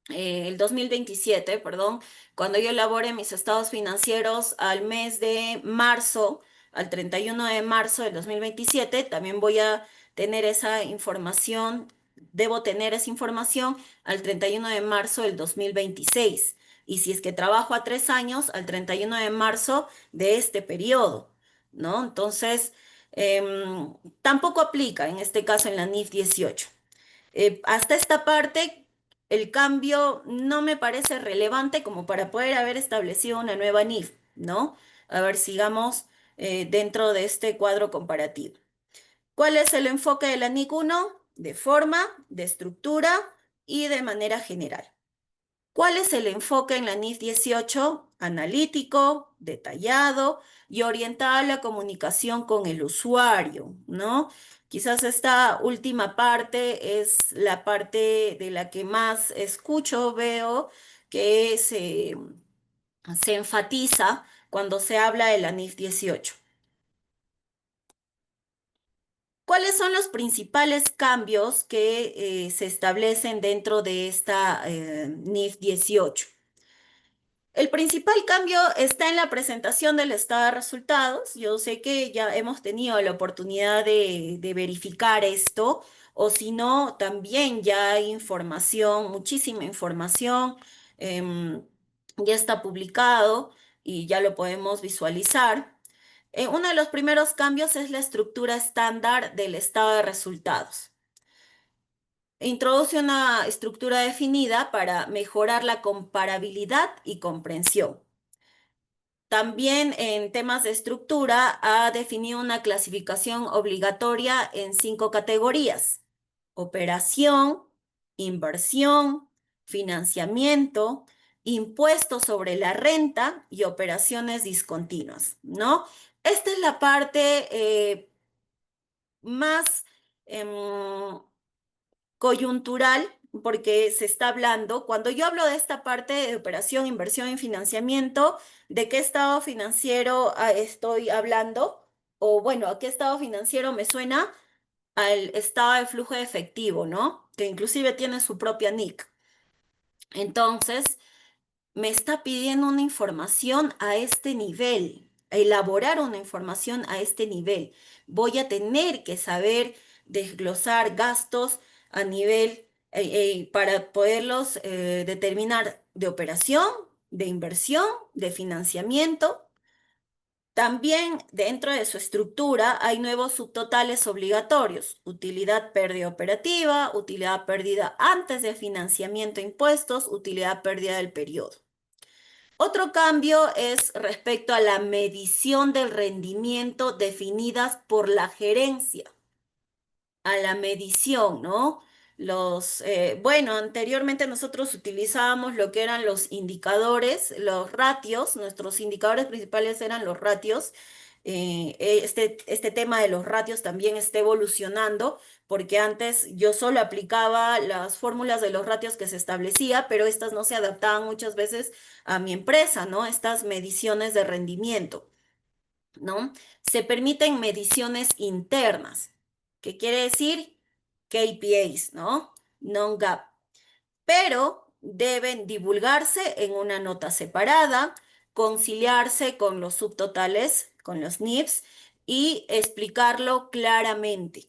el 2027, perdón, cuando yo elabore mis estados financieros al mes de marzo, al 31 de marzo del 2027, también voy a tener esa información, debo tener esa información al 31 de marzo del 2026. Y si es que trabajo a 3 años, al 31 de marzo de este periodo, ¿no? Entonces, tampoco aplica en este caso en la NIF 18. Hasta esta parte, el cambio no me parece relevante como para poder haber establecido una nueva NIF, ¿no? A ver, sigamos dentro de este cuadro comparativo. ¿Cuál es el enfoque de la NIC 1? De forma, de estructura y de manera general. ¿Cuál es el enfoque en la NIF 18? Analítico, detallado y orientado a la comunicación con el usuario, ¿no? Quizás esta última parte es la parte de la que más escucho, veo que se enfatiza cuando se habla de la NIF 18. ¿Cuáles son los principales cambios que se establecen dentro de esta NIF 18? El principal cambio está en la presentación del estado de resultados. Yo sé que ya hemos tenido la oportunidad de verificar esto, o si no, también ya hay información, muchísima información, ya está publicado y ya lo podemos visualizar. Uno de los primeros cambios es la estructura estándar del estado de resultados. Introduce una estructura definida para mejorar la comparabilidad y comprensión. También en temas de estructura ha definido una clasificación obligatoria en 5 categorías: operación, inversión, financiamiento, impuestos sobre la renta y operaciones discontinuas, ¿no? Esta es la parte más em, coyuntural, porque se está hablando, cuando yo hablo de esta parte de operación, inversión y financiamiento, ¿de qué estado financiero estoy hablando? O bueno, ¿a qué estado financiero me suena? Al estado de flujo de efectivo, ¿no? Que inclusive tiene su propia NIC. Entonces, me está pidiendo una información a este nivel, elaborar una información a este nivel. Voy a tener que saber desglosar gastos a nivel para poderlos determinar de operación, de inversión, de financiamiento. También dentro de su estructura hay nuevos subtotales obligatorios: utilidad pérdida operativa, utilidad pérdida antes de financiamiento e impuestos, utilidad pérdida del periodo. Otro cambio es respecto a la medición del rendimiento definidas por la gerencia, a la medición, ¿no? Bueno, anteriormente nosotros utilizábamos lo que eran los indicadores, los ratios. Nuestros indicadores principales eran los ratios. Este tema de los ratios también está evolucionando, porque antes yo solo aplicaba las fórmulas de los ratios que se establecía, pero estas no se adaptaban muchas veces a mi empresa, ¿no? Estas mediciones de rendimiento, ¿no? Se permiten mediciones internas. ¿Qué quiere decir? KPIs, ¿no? Non-GAAP. Pero deben divulgarse en una nota separada, conciliarse con los subtotales, con los NIPS, y explicarlo claramente.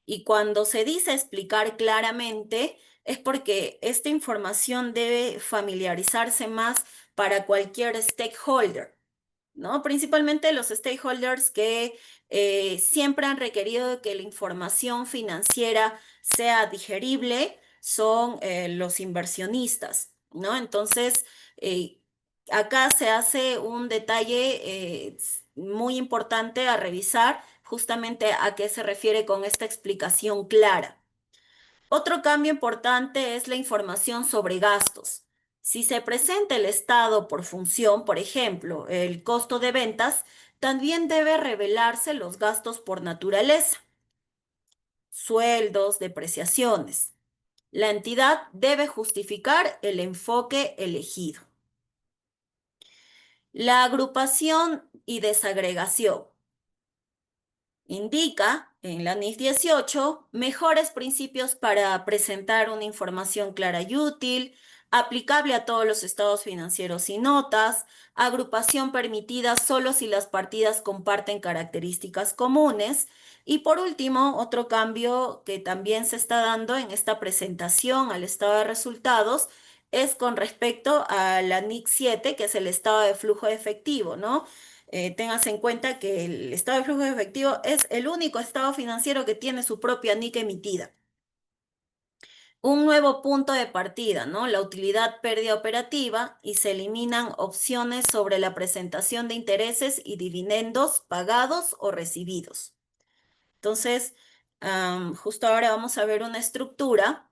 Y cuando se dice explicar claramente, es porque esta información debe familiarizarse más para cualquier stakeholder, ¿no? Principalmente los stakeholders que siempre han requerido que la información financiera sea digerible son los inversionistas, ¿no? Entonces, eh, acá se hace un detalle muy importante a revisar, justamente a qué se refiere con esta explicación clara. Otro cambio importante es la información sobre gastos. Si se presenta el estado por función, por ejemplo, el costo de ventas, también debe revelarse los gastos por naturaleza, sueldos, depreciaciones. La entidad debe justificar el enfoque elegido. La agrupación y desagregación. Indica en la NIF 18 mejores principios para presentar una información clara y útil, aplicable a todos los estados financieros y notas, agrupación permitida solo si las partidas comparten características comunes. Y por último, otro cambio que también se está dando en esta presentación al estado de resultados es con respecto a la NIC 7, que es el estado de flujo de efectivo, ¿no? Tengas en cuenta que el estado de flujo de efectivo es el único estado financiero que tiene su propia NIC emitida. Un nuevo punto de partida, ¿no? La utilidad pérdida operativa, y se eliminan opciones sobre la presentación de intereses y dividendos pagados o recibidos. Entonces, justo ahora vamos a ver una estructura.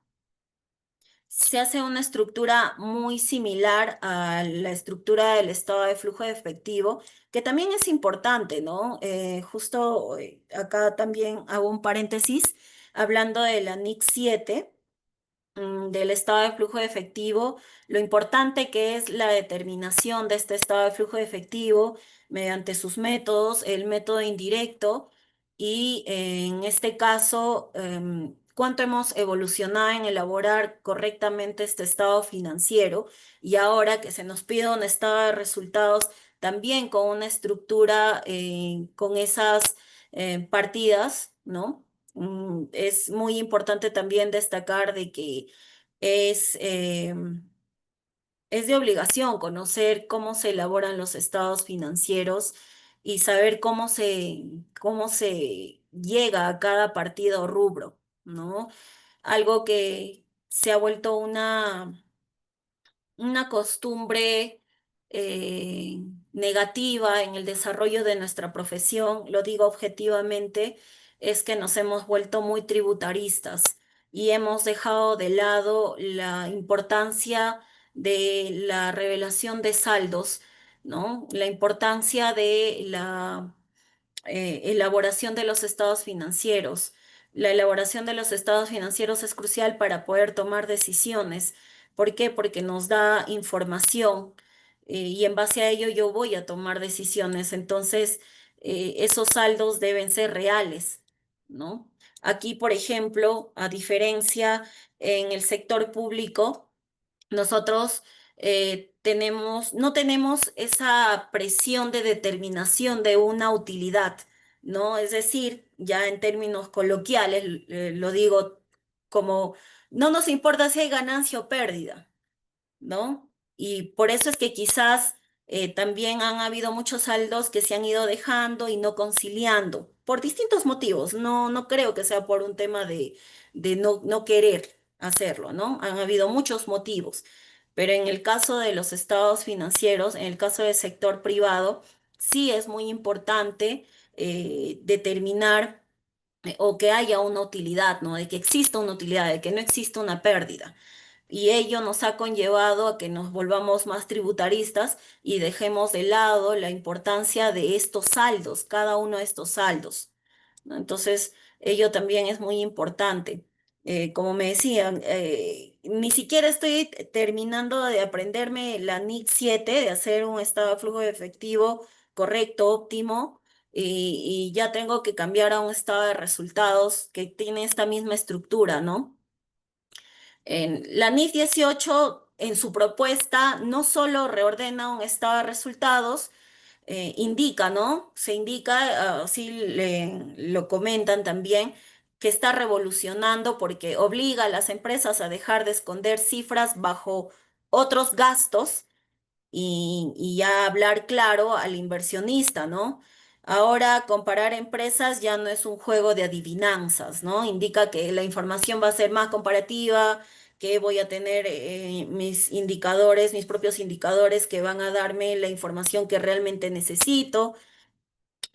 Se hace una estructura muy similar a la estructura del estado de flujo de efectivo, que también es importante, ¿no? Justo acá también hago un paréntesis hablando de la NIC 7, del estado de flujo de efectivo, lo importante que es la determinación de este estado de flujo de efectivo mediante sus métodos, el método indirecto y en este caso, cuánto hemos evolucionado en elaborar correctamente este estado financiero, y ahora que se nos pide un estado de resultados también con una estructura con esas partidas, ¿no? Es muy importante también destacar de que es, es de obligación conocer cómo se elaboran los estados financieros y saber cómo se llega a cada partido o rubro, ¿no? Algo que se ha vuelto una costumbre eh, negativa en el desarrollo de nuestra profesión, lo digo objetivamente, es que nos hemos vuelto muy tributaristas y hemos dejado de lado la importancia de la revelación de saldos, ¿no? La importancia de la elaboración de los estados financieros. La elaboración de los estados financieros es crucial para poder tomar decisiones. ¿Por qué? Porque nos da información y en base a ello yo voy a tomar decisiones. Entonces, esos saldos deben ser reales, ¿no? Aquí, por ejemplo, a diferencia en el sector público, nosotros no tenemos esa presión de determinación de una utilidad, ¿no? Es decir, ya en términos coloquiales, lo digo como, no nos importa si hay ganancia o pérdida, ¿no? Y por eso es que quizás también han habido muchos saldos que se han ido dejando y no conciliando, por distintos motivos. No creo que sea por un tema de no querer hacerlo, ¿no? Han habido muchos motivos. Pero en el caso de los estados financieros, en el caso del sector privado, sí es muy importante determinar o que haya una utilidad, ¿no? De que exista una utilidad, de que no exista una pérdida. Y ello nos ha conllevado a que nos volvamos más tributaristas y dejemos de lado la importancia de estos saldos, cada uno de estos saldos, ¿no? Entonces, ello también es muy importante. Como me decían, ni siquiera estoy terminando de aprenderme la NIC 7, de hacer un estado de flujo de efectivo correcto, óptimo, y ya tengo que cambiar a un estado de resultados que tiene esta misma estructura, ¿no? En la NIF 18, en su propuesta, no solo reordena un estado de resultados, indica, ¿no? Se indica, así lo comentan también, que está revolucionando porque obliga a las empresas a dejar de esconder cifras bajo otros gastos y ya hablar claro al inversionista, ¿no? Ahora comparar empresas ya no es un juego de adivinanzas, ¿no? Indica que la información va a ser más comparativa, que voy a tener mis indicadores, mis propios indicadores que van a darme la información que realmente necesito.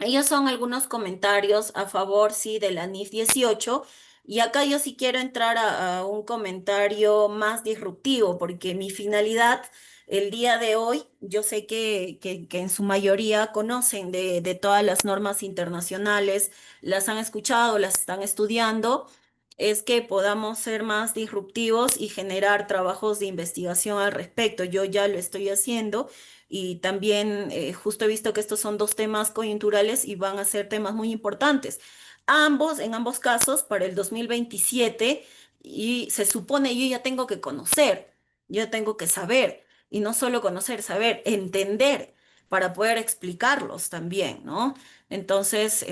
Ellos son algunos comentarios a favor, sí, de la NIF 18. Y acá yo sí quiero entrar a un comentario más disruptivo, porque mi finalidad el día de hoy, yo sé que en su mayoría conocen de todas las normas internacionales, las han escuchado, las están estudiando, es que podamos ser más disruptivos y generar trabajos de investigación al respecto. Yo ya lo estoy haciendo y también justo he visto que estos son dos temas coyunturales y van a ser temas muy importantes. En ambos casos, para el 2027, y se supone yo ya tengo que conocer, yo tengo que saber, y no solo conocer, saber, entender, para poder explicarlos también, ¿no? Entonces,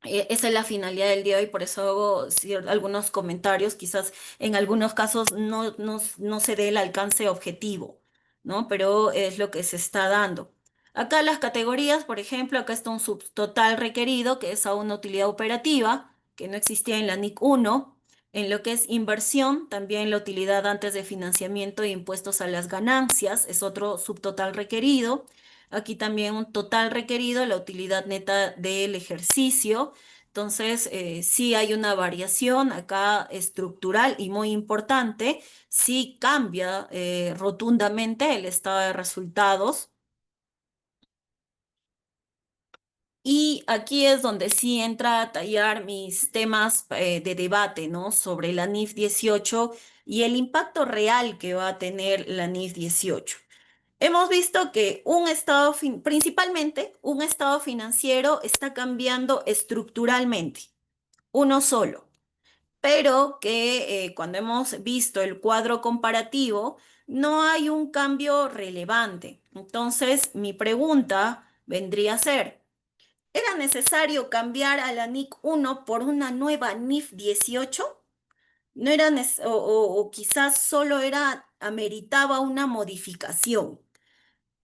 esa es la finalidad del día de hoy, por eso hago algunos comentarios, quizás en algunos casos no se dé el alcance objetivo, ¿no? Pero es lo que se está dando. Acá las categorías, por ejemplo, acá está un subtotal requerido, que es a una utilidad operativa, que no existía en la NIC 1. En lo que es inversión, también la utilidad antes de financiamiento e impuestos a las ganancias es otro subtotal requerido. Aquí también un total requerido, la utilidad neta del ejercicio. Entonces, sí hay una variación acá estructural y muy importante. Sí cambia rotundamente el estado de resultados. Y aquí es donde sí entra a tallar mis temas de debate, ¿no? Sobre la NIF 18 y el impacto real que va a tener la NIF 18. Hemos visto que principalmente un estado financiero está cambiando estructuralmente, uno solo, pero que cuando hemos visto el cuadro comparativo, no hay un cambio relevante. Entonces, mi pregunta vendría a ser, ¿era necesario cambiar a la NIC 1 por una nueva NIF 18? ¿No era o quizás solo ameritaba una modificación,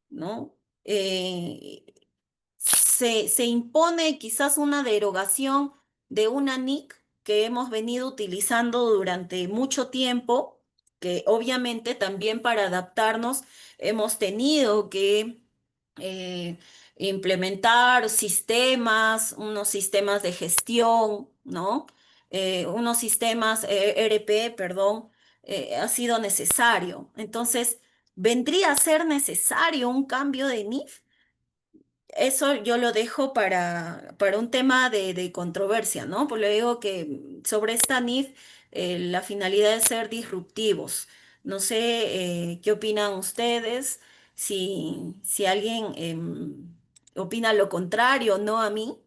¿no? Eh, se impone quizás una derogación de una NIC que hemos venido utilizando durante mucho tiempo, que obviamente también para adaptarnos hemos tenido que eh, implementar sistemas, unos sistemas de gestión, ¿no? Unos sistemas ERP, perdón, ha sido necesario. Entonces, ¿vendría a ser necesario un cambio de NIF? Eso yo lo dejo para un tema de controversia, ¿no? Pues le digo que sobre esta NIF la finalidad es ser disruptivos. No sé qué opinan ustedes, si alguien opina lo contrario, no a mí.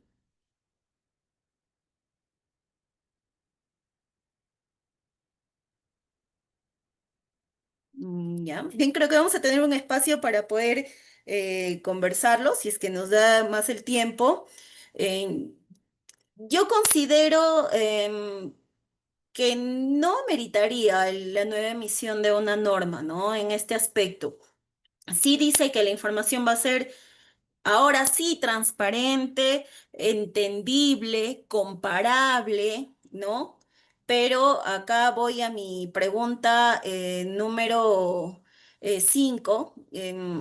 Ya, bien, creo que vamos a tener un espacio para poder conversarlo, si es que nos da más el tiempo. Eh, yo considero que no meritaría la nueva emisión de una norma, ¿no? En este aspecto. Sí dice que la información va a ser ahora sí, transparente, entendible, comparable, ¿no? Pero acá voy a mi pregunta número 5,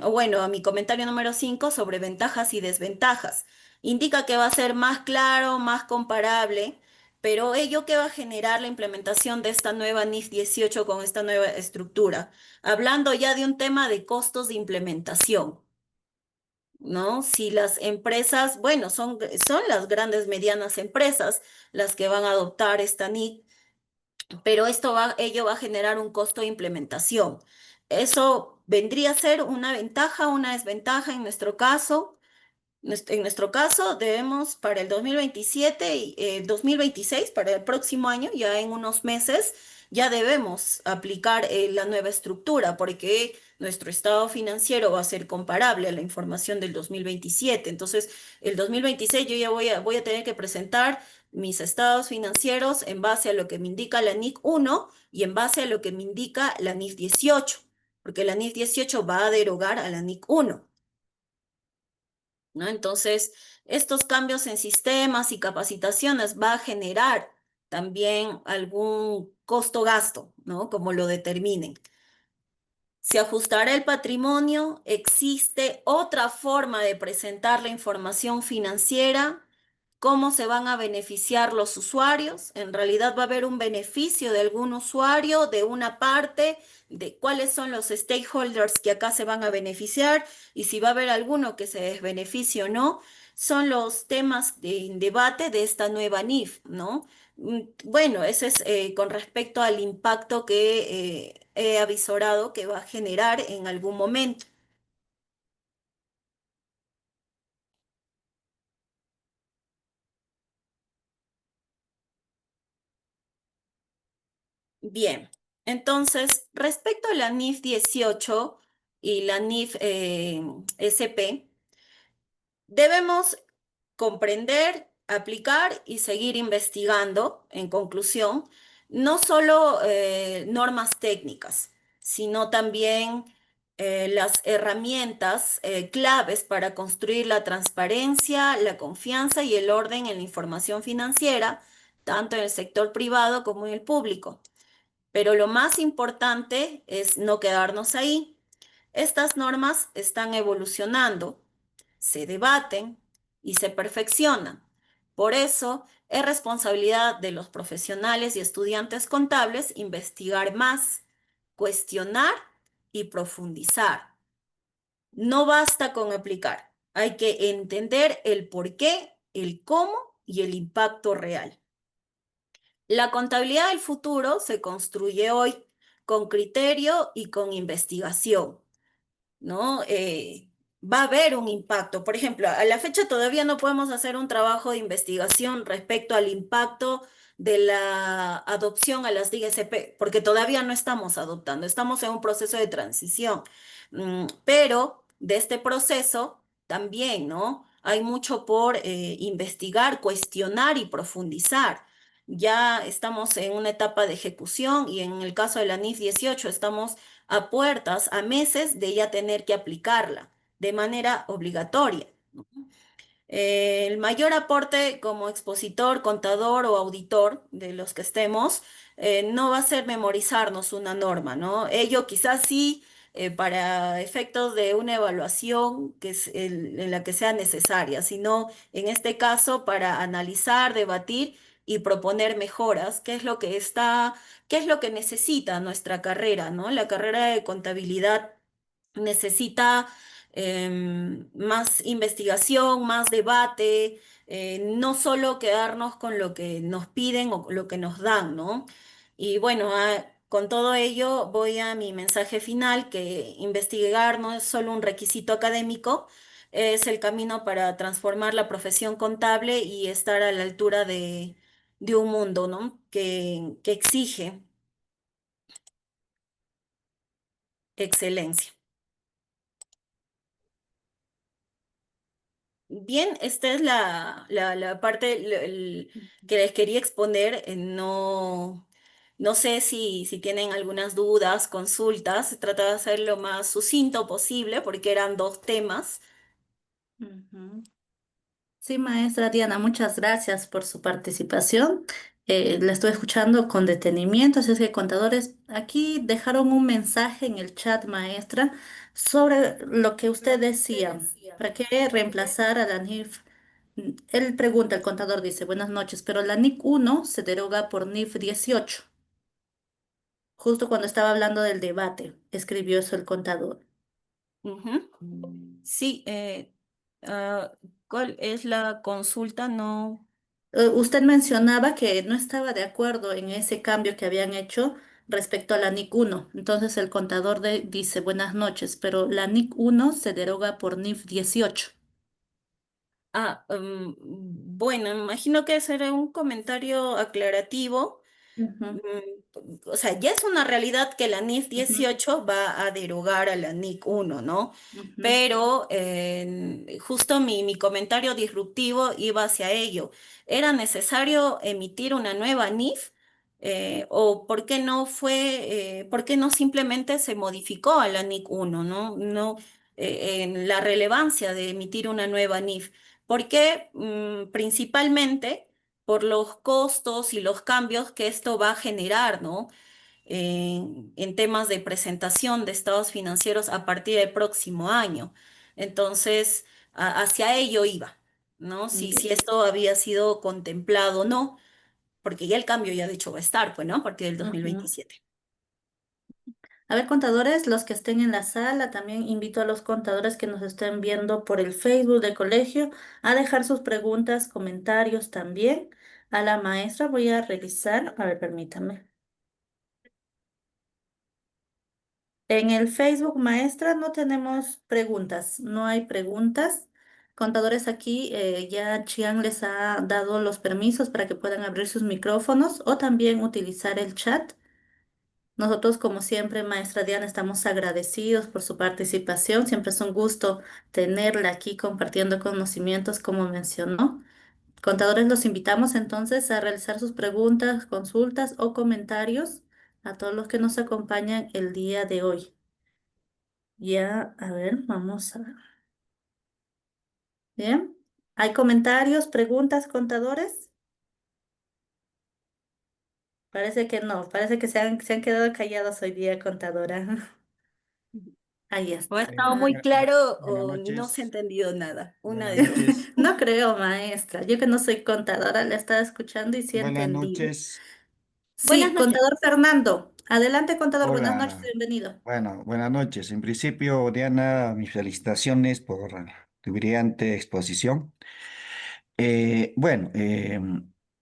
o bueno, a mi comentario número 5 sobre ventajas y desventajas. Indica que va a ser más claro, más comparable, pero ello que va a generar la implementación de esta nueva NIF 18 con esta nueva estructura, hablando ya de un tema de costos de implementación. ¿No? Si las empresas, bueno, son las grandes, medianas empresas las que van a adoptar esta NIC, pero ello va a generar un costo de implementación. Eso vendría a ser una ventaja, una desventaja en nuestro caso. En nuestro caso, debemos para el 2027 y 2026, para el próximo año, ya en unos meses, ya debemos aplicar la nueva estructura, porque nuestro estado financiero va a ser comparable a la información del 2027. Entonces, el 2026 yo ya voy a tener que presentar mis estados financieros en base a lo que me indica la NIC 1 y en base a lo que me indica la NIF 18, porque la NIF 18 va a derogar a la NIC 1. ¿No? Entonces, estos cambios en sistemas y capacitaciones va a generar también algún costo-gasto, ¿no? Como lo determinen. Se ajustará el patrimonio, existe otra forma de presentar la información financiera ¿Cómo se van a beneficiar los usuarios? En realidad va a haber un beneficio de algún usuario, de una parte, de cuáles son los stakeholders que acá se van a beneficiar y si va a haber alguno que se desbeneficie o no. Son los temas de debate de esta nueva NIF, ¿no? Bueno, ese es con respecto al impacto que he avisorado que va a generar en algún momento. Bien, entonces, respecto a la NIF 18 y la NIF SP, debemos comprender, aplicar y seguir investigando, en conclusión, no solo normas técnicas, sino también las herramientas claves para construir la transparencia, la confianza y el orden en la información financiera, tanto en el sector privado como en el público. Pero lo más importante es no quedarnos ahí. Estas normas están evolucionando, se debaten y se perfeccionan. Por eso es responsabilidad de los profesionales y estudiantes contables investigar más, cuestionar y profundizar. No basta con aplicar, hay que entender el por qué, el cómo y el impacto real. La contabilidad del futuro se construye hoy con criterio y con investigación. ¿No? Va a haber un impacto. Por ejemplo, a la fecha todavía no podemos hacer un trabajo de investigación respecto al impacto de la adopción a las DGCP, porque todavía no estamos adoptando, estamos en un proceso de transición. Pero de este proceso también, ¿no? Hay mucho por investigar, cuestionar y profundizar. Ya estamos en una etapa de ejecución y en el caso de la NIF 18 estamos a puertas, a meses de ya tener que aplicarla de manera obligatoria. El mayor aporte como expositor, contador o auditor de los que estemos, no va a ser memorizarnos una norma, ¿no? Ello quizás sí para efectos de una evaluación que es en la que sea necesaria, sino en este caso para analizar, debatir y proponer mejoras, qué es lo que está, qué es lo que necesita nuestra carrera, ¿no? La carrera de contabilidad necesita más investigación, más debate, no solo quedarnos con lo que nos piden o lo que nos dan, ¿no? Y bueno, con todo ello voy a mi mensaje final, que investigar no es solo un requisito académico, es el camino para transformar la profesión contable y estar a la altura de un mundo, ¿no? Que exige excelencia. Bien, esta es la parte que les quería exponer. No, no sé si tienen algunas dudas, consultas. Se trata de hacer lo más sucinto posible porque eran dos temas. Ujú. Sí, maestra Diana, muchas gracias por su participación. La estoy escuchando con detenimiento, así es que contadores, aquí dejaron un mensaje en el chat, maestra, sobre lo que usted decía. ¿Para qué reemplazar a la NIF? Él pregunta, el contador dice, buenas noches, pero la NIC 1 se deroga por NIF 18. Justo cuando estaba hablando del debate, escribió eso el contador. Ujú. Sí, ah, ¿cuál es la consulta? No. Usted mencionaba que no estaba de acuerdo en ese cambio que habían hecho respecto a la NIC 1. Entonces el contador dice, buenas noches, pero la NIC 1 se deroga por NIF 18. Bueno, imagino que será un comentario aclarativo. Ujú, O sea, ya es una realidad que la NIF ujú, 18 va a derogar a la NIC 1, ¿no? ujú, Pero justo mi comentario disruptivo iba hacia ello. ¿Era necesario emitir una nueva NIF? ¿O por qué no por qué no simplemente se modificó a la NIC 1, ¿no? No, en la relevancia de emitir una nueva NIF. Porque principalmente por los costos y los cambios que esto va a generar, ¿no? En temas de presentación de estados financieros a partir del próximo año. Entonces, hacia ello iba. ¿no? Si Bien. esto había sido contemplado o no, porque ya el cambio ya de hecho va a estar, pues, ¿no? A partir del Ujú. 2027. A ver, contadores, los que estén en la sala, también invito a los contadores que nos estén viendo por el Facebook del colegio a dejar sus preguntas, comentarios también a la maestra. Voy a revisar, a ver, permítame. En el Facebook, maestra, no tenemos preguntas, no hay preguntas. Contadores aquí, ya Chiang les ha dado los permisos para que puedan abrir sus micrófonos o también utilizar el chat. Nosotros, como siempre, maestra Diana, estamos agradecidos por su participación. Siempre es un gusto tenerla aquí compartiendo conocimientos, como mencionó. Contadores, los invitamos entonces a realizar sus preguntas, consultas o comentarios a todos los que nos acompañan el día de hoy. Ya, a ver, vamos a ver. Bien. ¿Hay comentarios, preguntas, contadores? Parece que no, parece que se han quedado callados hoy día, contadora. Ahí O ha está. estado muy claro Buenas o no se ha noches, entendido nada. Una buenas de dos. noches, No creo, maestra. Yo que no soy contadora, la estaba escuchando y sí buenas entendí. noches. Buenas Sí, noches. contador Fernando. Adelante, contador. Buenas noches, Hola, bienvenido. bueno, buenas noches. En principio, Diana, mis felicitaciones por tu brillante exposición. Bueno,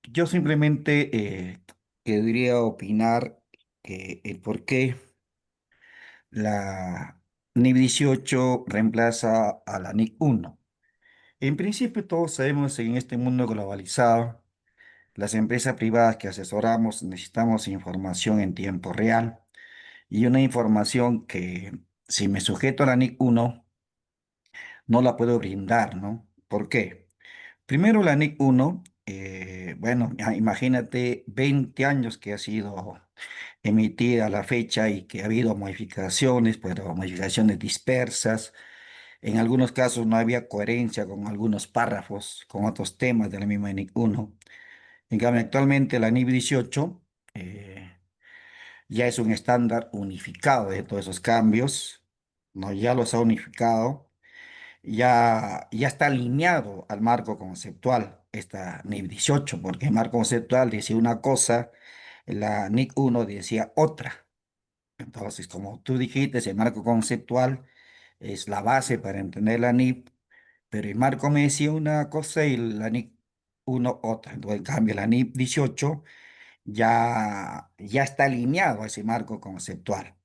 yo simplemente querría opinar que el por qué la NIP 18 reemplaza a la NIC 1. En principio, todos sabemos en este mundo globalizado, las empresas privadas que asesoramos necesitamos información en tiempo real y una información que si me sujeto a la NIC 1 no la puedo brindar, ¿no? ¿Por qué? Primero la NIC 1, bueno, imagínate 20 años que ha sido emitida a la fecha y que ha habido modificaciones, pero modificaciones dispersas. En algunos casos no había coherencia con algunos párrafos, con otros temas de la misma NIC 1. En cambio, actualmente la NIB 18 ya es un estándar unificado de todos esos cambios, ¿no? Ya los ha unificado, ya está alineado al marco conceptual, esta NIB 18, porque el marco conceptual decía una cosa, la NIC 1 decía otra. Entonces, como tú dijiste, el marco conceptual es la base para entender la NIB, pero el marco me decía una cosa y la NIC 1 otra. Entonces, en cambio, la NIB 18 ya está alineado a ese marco conceptual.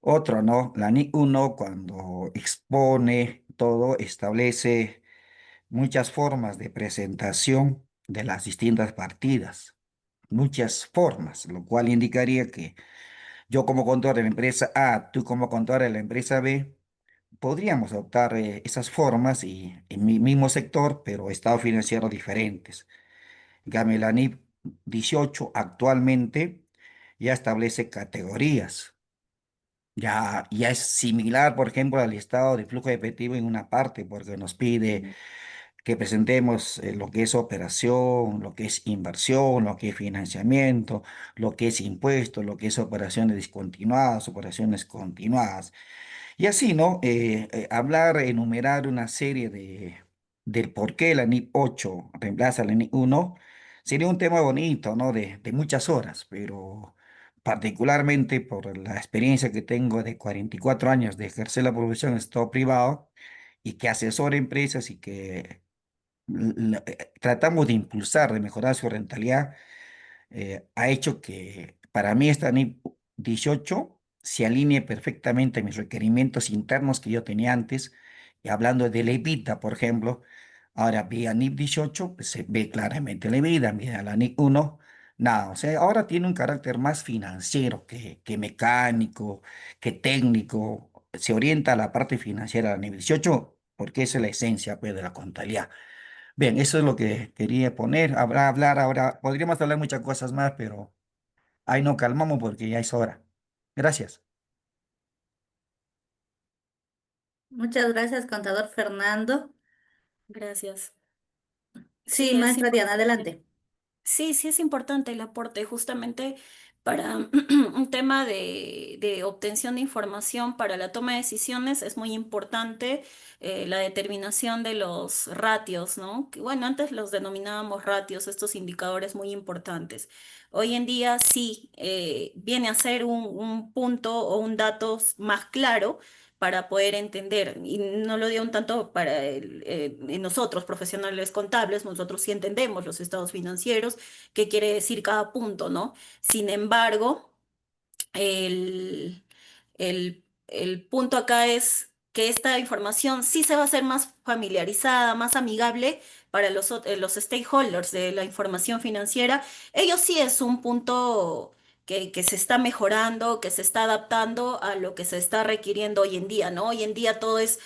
Otro, ¿no? La NIC 1 cuando expone todo, establece muchas formas de presentación de las distintas partidas, muchas formas, lo cual indicaría que yo como contador de la empresa A, tú como contador de la empresa B, podríamos adoptar esas formas y en mi mismo sector, pero estados financieros diferentes. Gamelani 18 actualmente ya establece categorías. Ya es similar, por ejemplo, al estado de flujo de efectivo en una parte, porque nos pide que presentemos lo que es operación, lo que es inversión, lo que es financiamiento, lo que es impuestos, lo que es operaciones discontinuadas, operaciones continuadas. Y así, ¿no? Hablar, enumerar una serie del por qué la NIP 8 reemplaza a la NIP 1 sería un tema bonito, ¿no? De muchas horas, pero particularmente por la experiencia que tengo de 44 años de ejercer la profesión en el sector privado y que asesora empresas y que tratamos de impulsar, de mejorar su rentabilidad, ha hecho que para mí esta NIP 18 se alinee perfectamente a mis requerimientos internos que yo tenía antes. Y hablando de la EBITDA, por ejemplo, ahora vía NIP 18, pues, se ve claramente la EBITDA, mira la NIP 1, nada, o sea, ahora tiene un carácter más financiero que mecánico, que técnico, se orienta a la parte financiera de la NIP 18 porque esa es la esencia, pues, de la contabilidad. Bien, eso es lo que quería poner. Habrá hablar ahora, podríamos hablar muchas cosas más, pero ahí no calmamos porque ya es hora. Gracias. Muchas gracias, contador Fernando. Gracias. Sí, Sí, es maestra Diana, importante. adelante. Sí, sí es importante el aporte justamente para un tema de obtención de información para la toma de decisiones es muy importante la determinación de los ratios, ¿no? Que, bueno, antes los denominábamos ratios, estos indicadores muy importantes. Hoy en día sí viene a ser un punto o un dato más claro para poder entender. Y no lo digo un tanto para nosotros, profesionales contables, nosotros sí entendemos los estados financieros, qué quiere decir cada punto, ¿no? Sin embargo, el, el punto acá es que esta información sí se va a hacer más familiarizada, más amigable para los stakeholders de la información financiera. Ellos sí es un punto que se está mejorando, que se está adaptando a lo que se está requiriendo hoy en día, ¿no? Hoy en día todos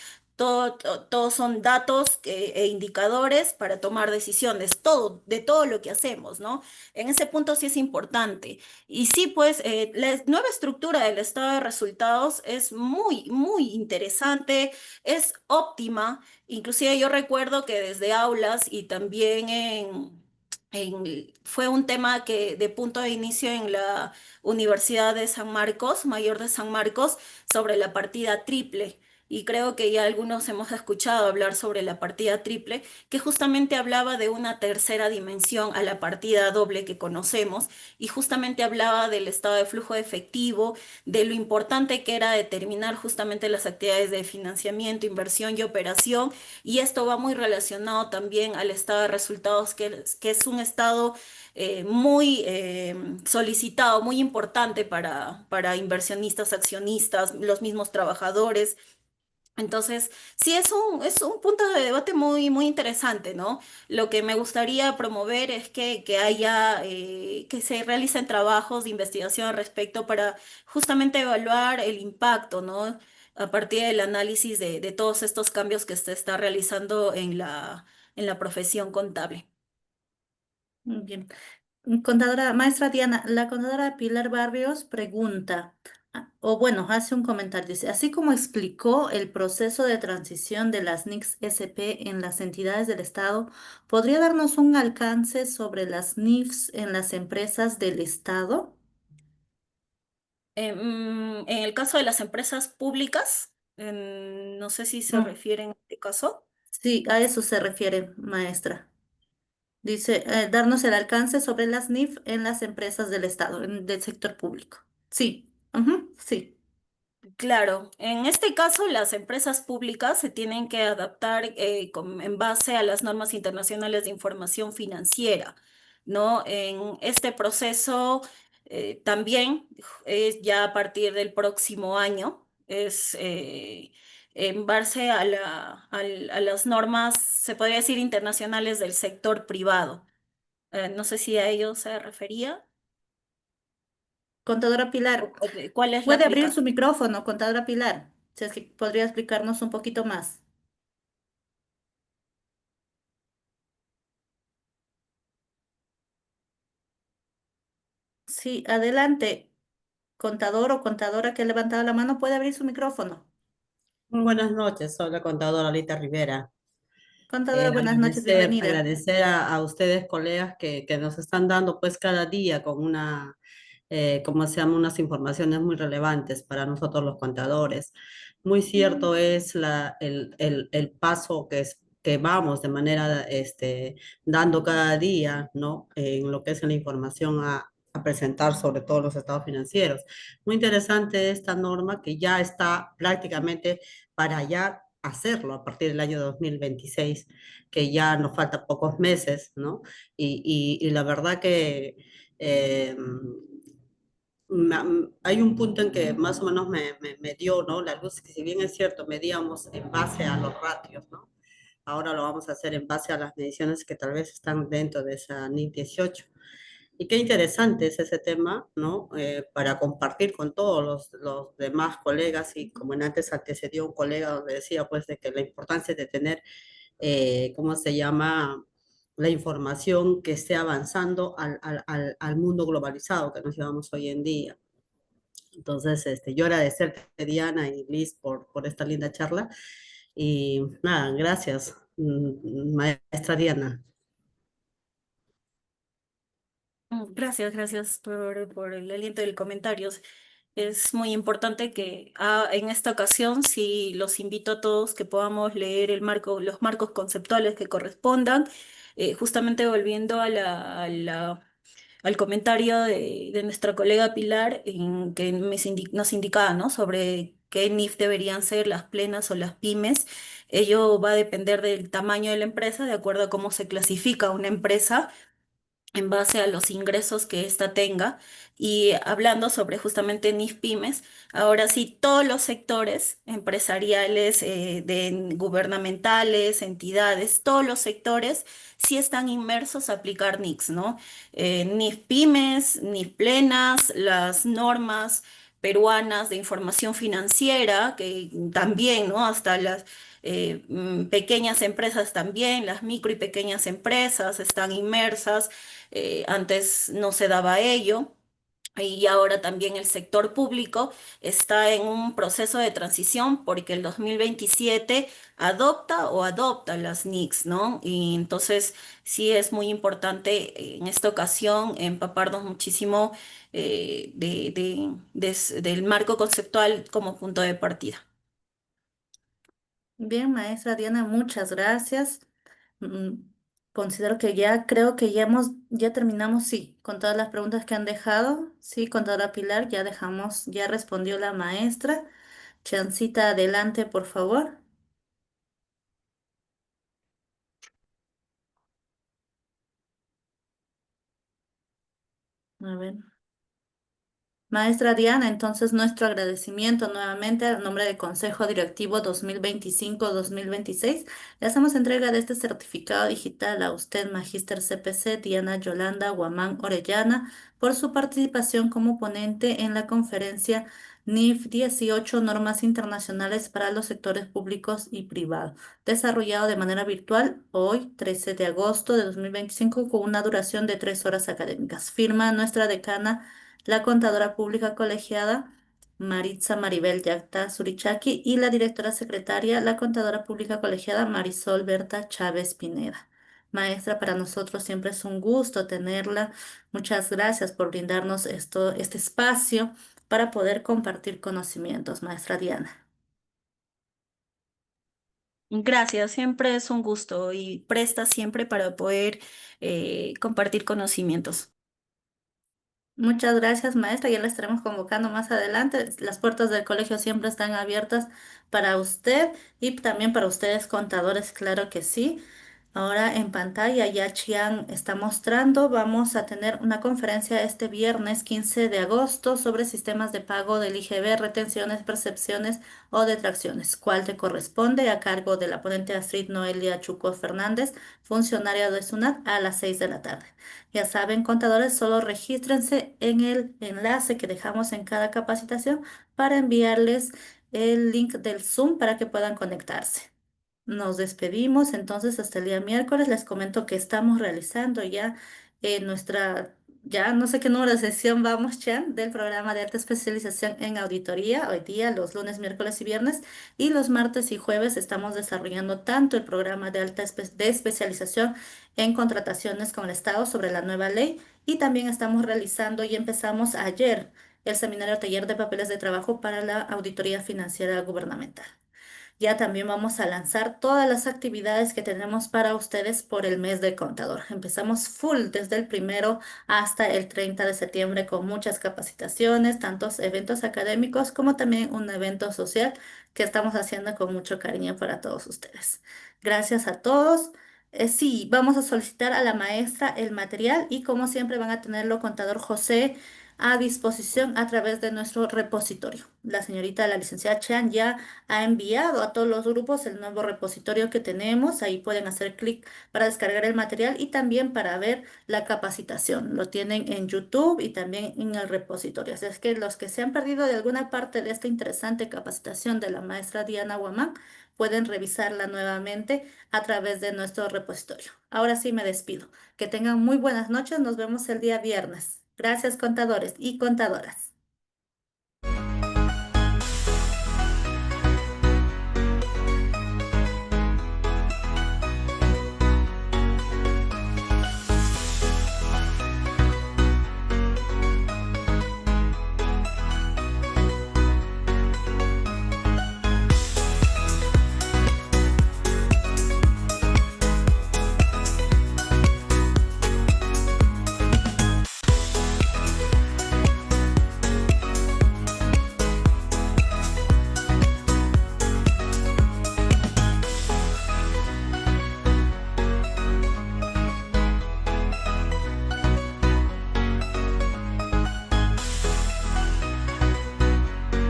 son datos e indicadores para tomar decisiones, todo, de todo lo que hacemos, ¿no? En ese punto sí es importante. Y sí, pues la nueva estructura del estado de resultados es muy, muy interesante, es óptima. Inclusive yo recuerdo que desde aulas y también fue un tema que de punto de inicio en la Universidad de San Marcos, Mayor de San Marcos, sobre la partida triple. Y creo que ya algunos hemos escuchado hablar sobre la partida triple, que justamente hablaba de una tercera dimensión a la partida doble que conocemos y justamente hablaba del estado de flujo de efectivo, de lo importante que era determinar justamente las actividades de financiamiento, inversión y operación, y esto va muy relacionado también al estado de resultados, que es un estado muy solicitado, muy importante para inversionistas, accionistas, los mismos trabajadores. Entonces, sí es un punto de debate muy, muy interesante, ¿no? Lo que me gustaría promover es que haya, que se realicen trabajos de investigación al respecto para justamente evaluar el impacto, ¿no? A partir del análisis de todos estos cambios que se está realizando en la profesión contable. Muy bien. Contadora, maestra Diana, la contadora Pilar Barrios pregunta, o bueno, hace un comentario, dice, así como explicó el proceso de transición de las NICs SP en las entidades del Estado, ¿podría darnos un alcance sobre las NIFs en las empresas del Estado? En el caso de las empresas públicas, no sé si se Mm, refieren a este caso. sí, a eso se refiere, maestra. Dice, darnos el alcance sobre las NIF en las empresas del Estado, del sector público. Sí, ujú, sí. Claro, en este caso las empresas públicas se tienen que adaptar en base a las normas internacionales de información financiera, ¿no? En este proceso también es ya a partir del próximo año, es en base a a las normas, se podría decir, internacionales del sector privado. No sé si a ello se refería. Contadora Pilar, ¿Cuál es la puede abrir su aplicación? micrófono, contadora Pilar. Si es que podría explicarnos un poquito más. Sí, adelante. Contador o contadora que ha levantado la mano, puede abrir su micrófono. Muy buenas noches, soy la contadora Alita Rivera. Contadora, buenas noches, bienvenida. Agradecer a ustedes, colegas, que nos están dando pues cada día con ¿cómo se llama? Unas informaciones muy relevantes para nosotros los contadores. Muy cierto es el paso que vamos de manera, dando cada día, ¿no? En lo que es la información a presentar sobre todos los estados financieros. Muy interesante esta norma que ya está prácticamente para ya hacerlo a partir del año 2026, que ya nos falta pocos meses, ¿no? Y la verdad que eh, hay un punto en que más o menos me dio, ¿no? La luz, que si bien es cierto, medíamos en base a los ratios, ¿no? Ahora lo vamos a hacer en base a las mediciones que tal vez están dentro de esa NIC 18. Y qué interesante es ese tema, ¿no? Para compartir con todos los demás colegas y como en antes antecedió un colega donde decía pues de que la importancia de tener, ¿cómo se llama? La información que esté avanzando al mundo globalizado que nos llevamos hoy en día. Entonces, yo agradecerte, Diana y Liz, por esta linda charla. Y nada, gracias, maestra Diana. Gracias, gracias por el aliento del comentario. Es muy importante que en esta ocasión sí los invito a todos que podamos leer los marcos conceptuales que correspondan, justamente volviendo al comentario de nuestra colega Pilar, en que nos indicaba, ¿no? Sobre qué NIF deberían ser las plenas o las pymes. Ello va a depender del tamaño de la empresa, de acuerdo a cómo se clasifica una empresa en base a los ingresos que ésta tenga. Y hablando sobre justamente NIF-Pymes, ahora sí, todos los sectores empresariales, gubernamentales, entidades, todos los sectores sí están inmersos a aplicar NICs, ¿no? NIF-Pymes, NIF-Plenas, las normas peruanas de información financiera, que también, ¿no? Hasta las pequeñas empresas también, las micro y pequeñas empresas están inmersas. Antes no se daba ello. Y ahora también el sector público está en un proceso de transición porque el 2027 adopta las NICs, ¿no? Y entonces sí es muy importante en esta ocasión empaparnos muchísimo del marco conceptual como punto de partida. Bien, maestra Diana, muchas gracias. Mm, Considero que ya, creo que ya terminamos, sí, con todas las preguntas que han dejado. Sí, contadora Pilar, ya dejamos, ya respondió la maestra. Chancita, adelante, por favor. A ver. Maestra Diana, entonces nuestro agradecimiento nuevamente al nombre del Consejo Directivo 2025-2026. Le hacemos entrega de este certificado digital a usted, Magíster CPC Diana Yolanda Guamán Orellana, por su participación como ponente en la conferencia NIF 18 Normas Internacionales para los Sectores Públicos y Privados, desarrollado de manera virtual hoy, 13 de agosto de 2025, con una duración de 3 horas académicas. Firma nuestra decana, la contadora pública colegiada Maritza Maribel Yacta Surichaki y la directora secretaria, la contadora pública colegiada Marisol Berta Chávez Pineda. Maestra, para nosotros siempre es un gusto tenerla. Muchas gracias por brindarnos este espacio para poder compartir conocimientos, maestra Diana. Gracias, siempre es un gusto y presta siempre para poder compartir conocimientos. Muchas gracias, maestra. Ya la estaremos convocando más adelante. Las puertas del colegio siempre están abiertas para usted y también para ustedes, contadores, claro que sí. Ahora en pantalla ya Chiang está mostrando, vamos a tener una conferencia este viernes 15 de agosto sobre sistemas de pago del IGB, retenciones, percepciones o detracciones. ¿Cuál te corresponde? A cargo de la ponente Astrid Noelia Chuco Fernández, funcionaria de SUNAT, a las 6 de la tarde. Ya saben, contadores, solo regístrense en el enlace que dejamos en cada capacitación para enviarles el link del Zoom para que puedan conectarse. Nos despedimos entonces hasta el día miércoles. Les comento que estamos realizando ya ya no sé qué número de sesión vamos ya del programa de alta especialización en auditoría. Hoy día, los lunes, miércoles y viernes, y los martes y jueves estamos desarrollando tanto el programa de especialización en contrataciones con el Estado sobre la nueva ley, y también estamos realizando y empezamos ayer el seminario taller de papeles de trabajo para la auditoría financiera gubernamental. Ya también vamos a lanzar todas las actividades que tenemos para ustedes por el mes del contador. Empezamos full desde el 1 hasta el 30 de septiembre con muchas capacitaciones, tantos eventos académicos como también un evento social que estamos haciendo con mucho cariño para todos ustedes. Gracias a todos. Sí, vamos a solicitar a la maestra el material y como siempre van a tenerlo contador José a disposición a través de nuestro repositorio. La señorita, la licenciada Chan, ya ha enviado a todos los grupos el nuevo repositorio que tenemos. Ahí pueden hacer clic para descargar el material y también para ver la capacitación. Lo tienen en YouTube y también en el repositorio. Así es que los que se han perdido de alguna parte de esta interesante capacitación de la maestra Diana Guamán pueden revisarla nuevamente a través de nuestro repositorio. Ahora sí me despido. Que tengan muy buenas noches. Nos vemos el día viernes. Gracias, contadores y contadoras.